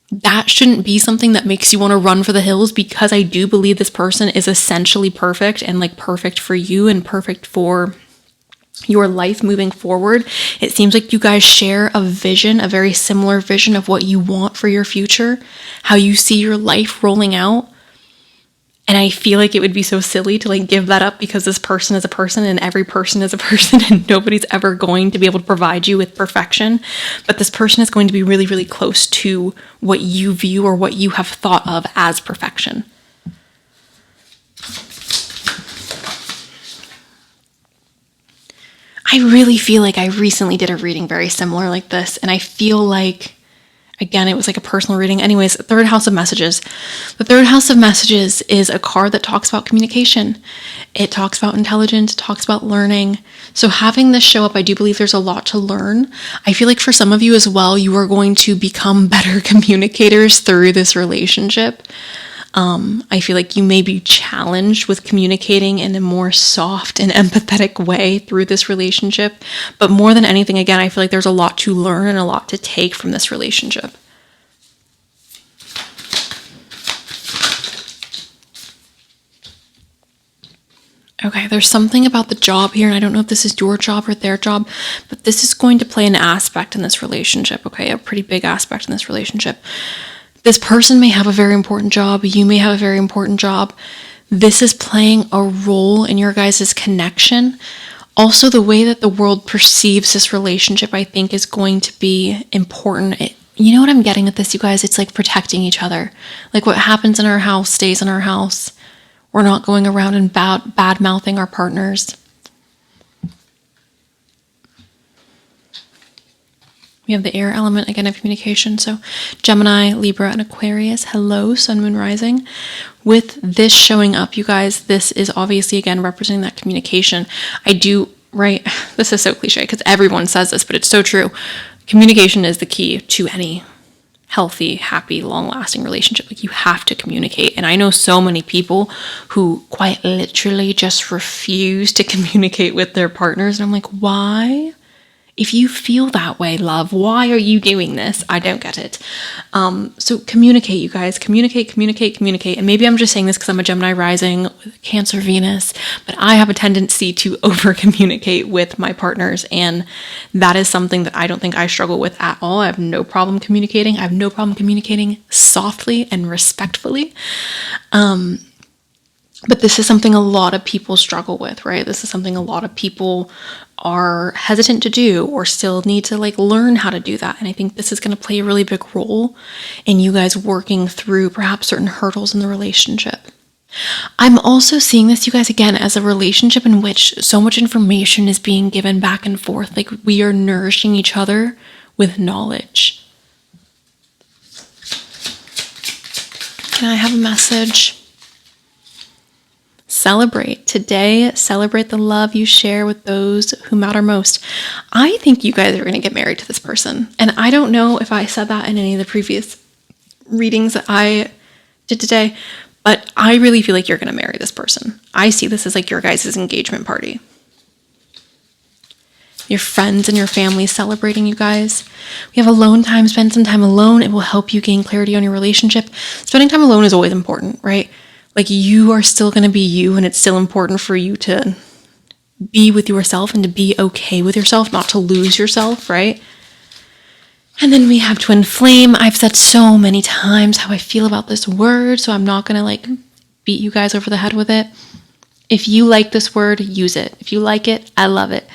that shouldn't be something that makes you want to run for the hills, because I do believe this person is essentially perfect, and like perfect for you and perfect for your life moving forward. It seems like you guys share a vision, a very similar vision of what you want for your future, how you see your life rolling out. And I feel like it would be so silly to like give that up because this person is a person and every person is a person and nobody's ever going to be able to provide you with perfection. But this person is going to be really, really close to what you view or what you have thought of as perfection. I really feel like I recently did a reading very similar like this, and I feel like, again, it was like a personal reading. Anyways, third house of messages. The third house of messages is a card that talks about communication. It talks about intelligence, it talks about learning. So having this show up, I do believe there's a lot to learn. I feel like for some of you as well, you are going to become better communicators through this relationship. I feel like you may be challenged with communicating in a more soft and empathetic way through this relationship. But more than anything, again, I feel like there's a lot to learn and a lot to take from this relationship. Okay, there's something about the job here, and I don't know if this is your job or their job, but this is going to play an aspect in this relationship, okay? A pretty big aspect in this relationship. This person may have a very important job. You may have a very important job. This is playing a role in your guys' connection. Also, the way that the world perceives this relationship, I think, is going to be important. You know what I'm getting at this, you guys? It's like protecting each other. Like what happens in our house stays in our house. We're not going around and bad-mouthing our partners. We have the air element, again, of communication. So Gemini, Libra, and Aquarius. Hello, Sun, Moon, Rising. With this showing up, you guys, this is obviously, again, representing that communication. Right? This is so cliche because everyone says this, but it's so true. Communication is the key to any healthy, happy, long-lasting relationship. Like, you have to communicate. And I know so many people who quite literally just refuse to communicate with their partners. And I'm like, why? If you feel that way, love, why are you doing this? I don't get it. So communicate, you guys. Communicate. And maybe I'm just saying this because I'm a Gemini rising with Cancer Venus, but I have a tendency to over-communicate with my partners, and that is something that I don't think I struggle with at all. I have no problem communicating. I have no problem communicating softly and respectfully. But this is something a lot of people struggle with, right? This is something a lot of people are hesitant to do or still need to like learn how to do that. And I think this is going to play a really big role in you guys working through perhaps certain hurdles in the relationship. I'm also seeing this, you guys, again, as a relationship in which so much information is being given back and forth. Like, we are nourishing each other with knowledge. Can I have a message? Celebrate. Today, celebrate the love you share with those who matter most. I think you guys are going to get married to this person. And I don't know if I said that in any of the previous readings that I did today, but I really feel like you're going to marry this person. I see this as like your guys' engagement party. Your friends and your family celebrating you guys. We have alone time. Spend some time alone. It will help you gain clarity on your relationship. Spending time alone is always important, right? Like, you are still going to be you, and it's still important for you to be with yourself and to be okay with yourself, not to lose yourself, right? And then we have twin flame. I've said so many times how I feel about this word, so I'm not going to like beat you guys over the head with it. If you like this word, use it. If you like it, I love it.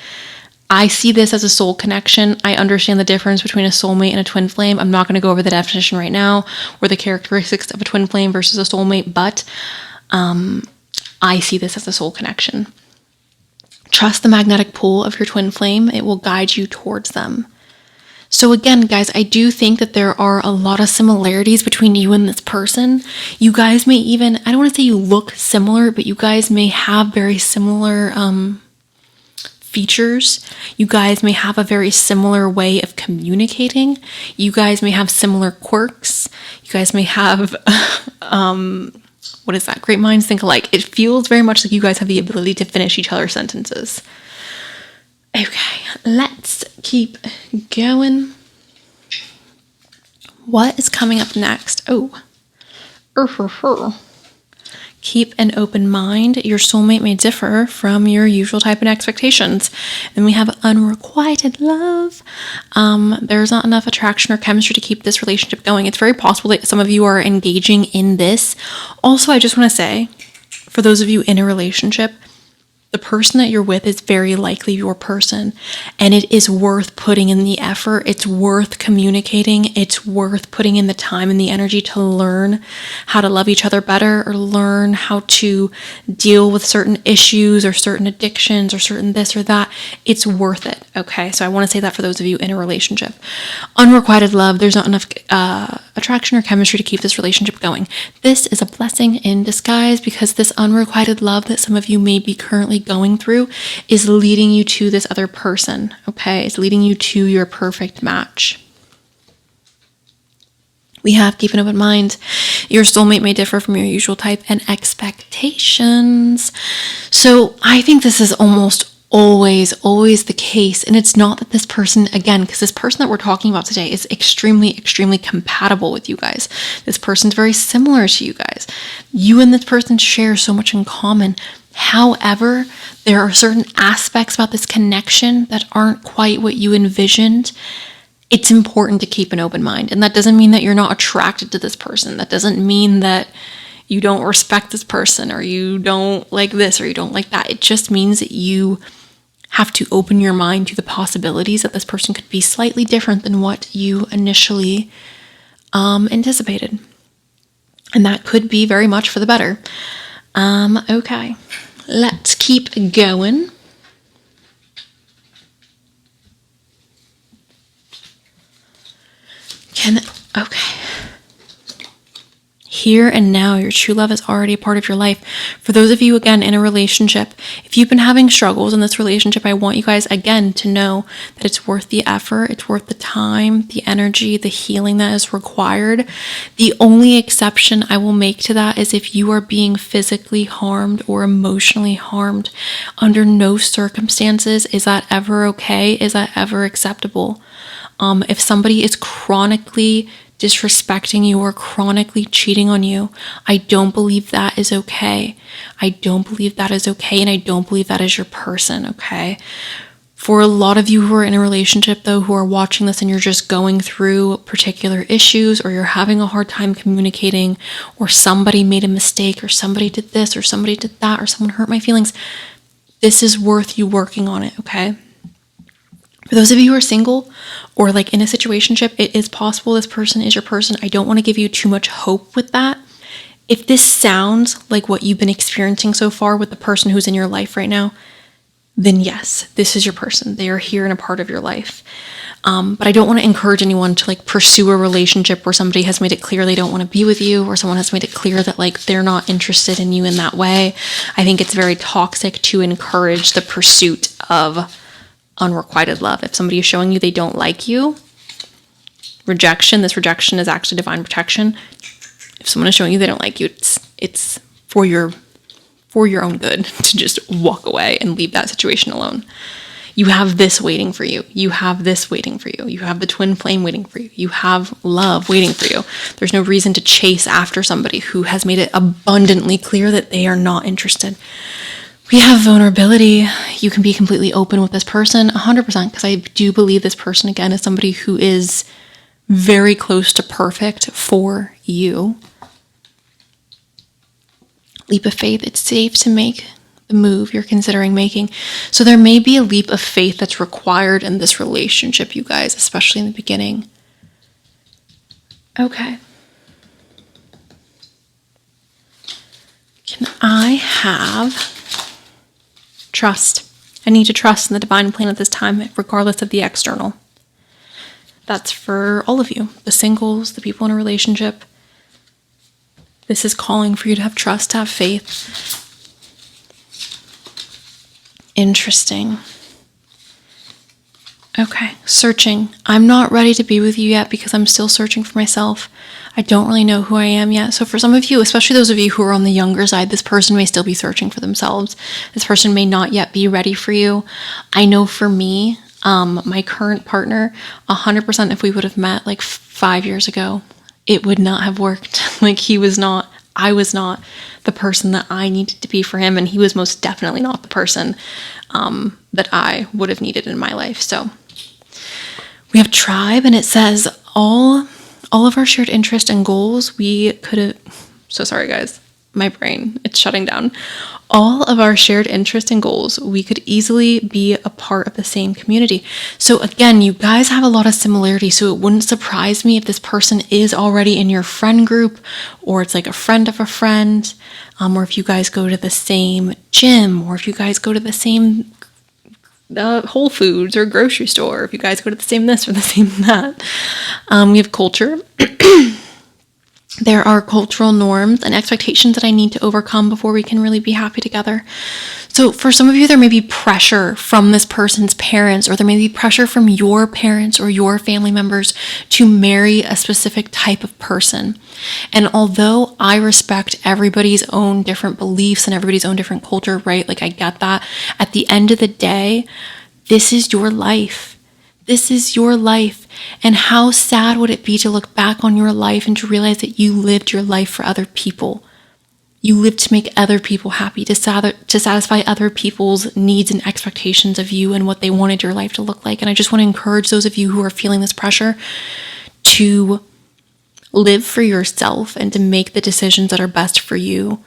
I see this as a soul connection. I understand the difference between a soulmate and a twin flame. I'm not going to go over the definition right now or the characteristics of a twin flame versus a soulmate, but I see this as a soul connection. Trust the magnetic pull of your twin flame. It will guide you towards them. So again, guys, I do think that there are a lot of similarities between you and this person. You guys may even, I don't want to say you look similar, but you guys may have very similar features. You guys may have a very similar way of communicating. You guys may have similar quirks. You guys may have, what is that? Great minds think alike. It feels very much like you guys have the ability to finish each other's sentences. Okay, let's keep going. What is coming up next? Keep an open mind. Your soulmate may differ from your usual type and expectations. And we have unrequited love. There's not enough attraction or chemistry to keep this relationship going. It's very possible that some of you are engaging in this. Also, I just want to say, for those of you in a relationship, the person that you're with is very likely your person, and it is worth putting in the effort. It's worth communicating. It's worth putting in the time and the energy to learn how to love each other better, or learn how to deal with certain issues or certain addictions or certain this or that. It's worth it, okay? So I want to say that for those of you in a relationship. Unrequited love, there's not enough attraction or chemistry to keep this relationship going. This is a blessing in disguise, because this unrequited love that some of you may be currently going through is leading you to this other person, okay? It's leading you to your perfect match. We have keep an open mind. Your soulmate may differ from your usual type and expectations. So I think this is almost always the case. And it's not that this person, again, because this person that we're talking about today is extremely compatible with you guys. This person's very similar to you guys. You and this person share so much in common. However, there are certain aspects about this connection that aren't quite what you envisioned. It's important to keep an open mind. And that doesn't mean that you're not attracted to this person. That doesn't mean that you don't respect this person, or you don't like this, or you don't like that. It just means that you have to open your mind to the possibilities that this person could be slightly different than what you initially anticipated. And that could be very much for the better. Okay, let's keep going. Okay. Here and now, your true love is already a part of your life. For those of you, again, in a relationship, if you've been having struggles in this relationship, I want you guys, again, to know that it's worth the effort, it's worth the time, the energy, the healing that is required. The only exception I will make to that is if you are being physically harmed or emotionally harmed. Under no circumstances is that ever okay, is that ever acceptable. If somebody is chronically disrespecting you or chronically cheating on you, I don't believe that is okay. I don't believe that is okay, and I don't believe that is your person, okay? For a lot of you who are in a relationship, though, who are watching this and you're just going through particular issues, or you're having a hard time communicating, or somebody made a mistake, or somebody did this, or somebody did that, or someone hurt my feelings, this is worth you working on it, okay? For those of you who are single or like in a situationship, it is possible this person is your person. I don't want to give you too much hope with that. If this sounds like what you've been experiencing so far with the person who's in your life right now, then yes, this is your person. They are here and a part of your life. But I don't want to encourage anyone to like pursue a relationship where somebody has made it clear they don't want to be with you, or someone has made it clear that like they're not interested in you in that way. I think it's very toxic to encourage the pursuit of unrequited love. If somebody is showing you they don't like you, this rejection is actually divine protection. If someone is showing you they don't like you, it's for your own good to just walk away and leave that situation alone. You have this waiting for you. You have this waiting for you. You have the twin flame waiting for you. You have love waiting for you. There's no reason to chase after somebody who has made it abundantly clear that they are not interested. We have vulnerability. You can be completely open with this person 100%, because I do believe this person, again, is somebody who is very close to perfect for you. Leap of faith. It's safe to make the move you're considering making. So there may be a leap of faith that's required in this relationship, you guys, especially in the beginning. Okay. Can I have trust? I need to trust in the divine plan at this time, regardless of the external. That's for all of you, the singles, the people in a relationship. This is calling for you to have trust, to have faith. Interesting. Okay, searching. I'm not ready to be with you yet because I'm still searching for myself. I don't really know who I am yet. So for some of you, especially those of you who are on the younger side, this person may still be searching for themselves. This person may not yet be ready for you. I know for me, my current partner, 100% if we would have met like 5 years ago, it would not have worked. Like I was not the person that I needed to be for him, and he was most definitely not the person that I would have needed in my life. So we have tribe, and it says all of our shared interests and goals we could have. So sorry, guys. my brain, it's shutting down. All of our shared interests and goals, we could easily be a part of the same community. So again, you guys have a lot of similarity. So it wouldn't surprise me if this person is already in your friend group, or it's like a friend of a friend, or if you guys go to the same gym, or if you guys go to the same Whole Foods or grocery store, if you guys go to the same this or the same that. We have culture. There are cultural norms and expectations that I need to overcome before we can really be happy together. So for some of you, there may be pressure from this person's parents, or there may be pressure from your parents or your family members to marry a specific type of person. And although I respect everybody's own different beliefs and everybody's own different culture, right? Like I get that. At the end of the day, this is your life. This is your life. And how sad would it be to look back on your life and to realize that you lived your life for other people? You lived to make other people happy, to satisfy other people's needs and expectations of you and what they wanted your life to look like. And I just want to encourage those of you who are feeling this pressure to live for yourself and to make the decisions that are best for you.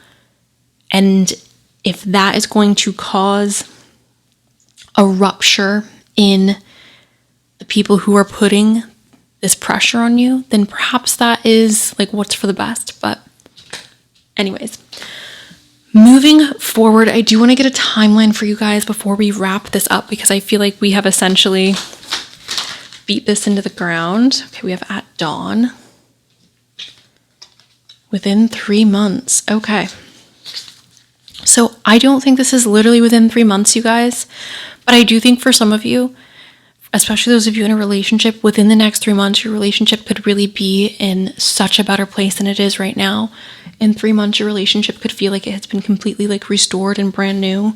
And if that is going to cause a rupture in the people who are putting this pressure on you, then perhaps that is like what's for the best. But anyways, moving forward, I do want to get a timeline for you guys before we wrap this up, because I feel like we have essentially beat this into the ground. Okay, we have at dawn. Within 3 months. Okay. So I don't think this is literally within 3 months, you guys, but I do think for some of you, especially those of you in a relationship, within the next 3 months, your relationship could really be in such a better place than it is right now. In 3 months, your relationship could feel like it has been completely like restored and brand new.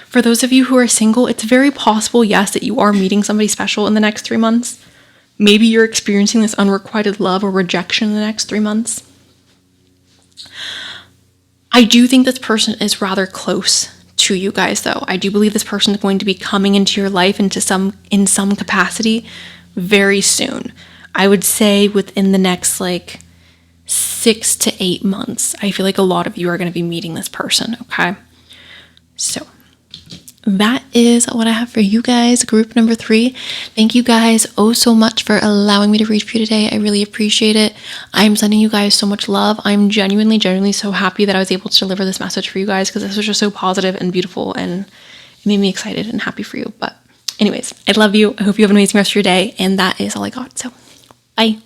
For those of you who are single, it's very possible, yes, that you are meeting somebody special in the next 3 months. Maybe you're experiencing this unrequited love or rejection in the next 3 months. I do think this person is rather close to you guys, though. I do believe this person is going to be coming into your life in some capacity very soon. I would say within the next like 6 to 8 months. I feel like a lot of you are going to be meeting this person, okay? So that is what I have for you guys, group number 3. Thank you guys so much for allowing me to read for you today. I really appreciate it. I'm sending you guys so much love. I'm genuinely so happy that I was able to deliver this message for you guys, because this was just so positive and beautiful, and it made me excited and happy for you. But anyways, I love you. I hope you have an amazing rest of your day, and that is all I got. So bye.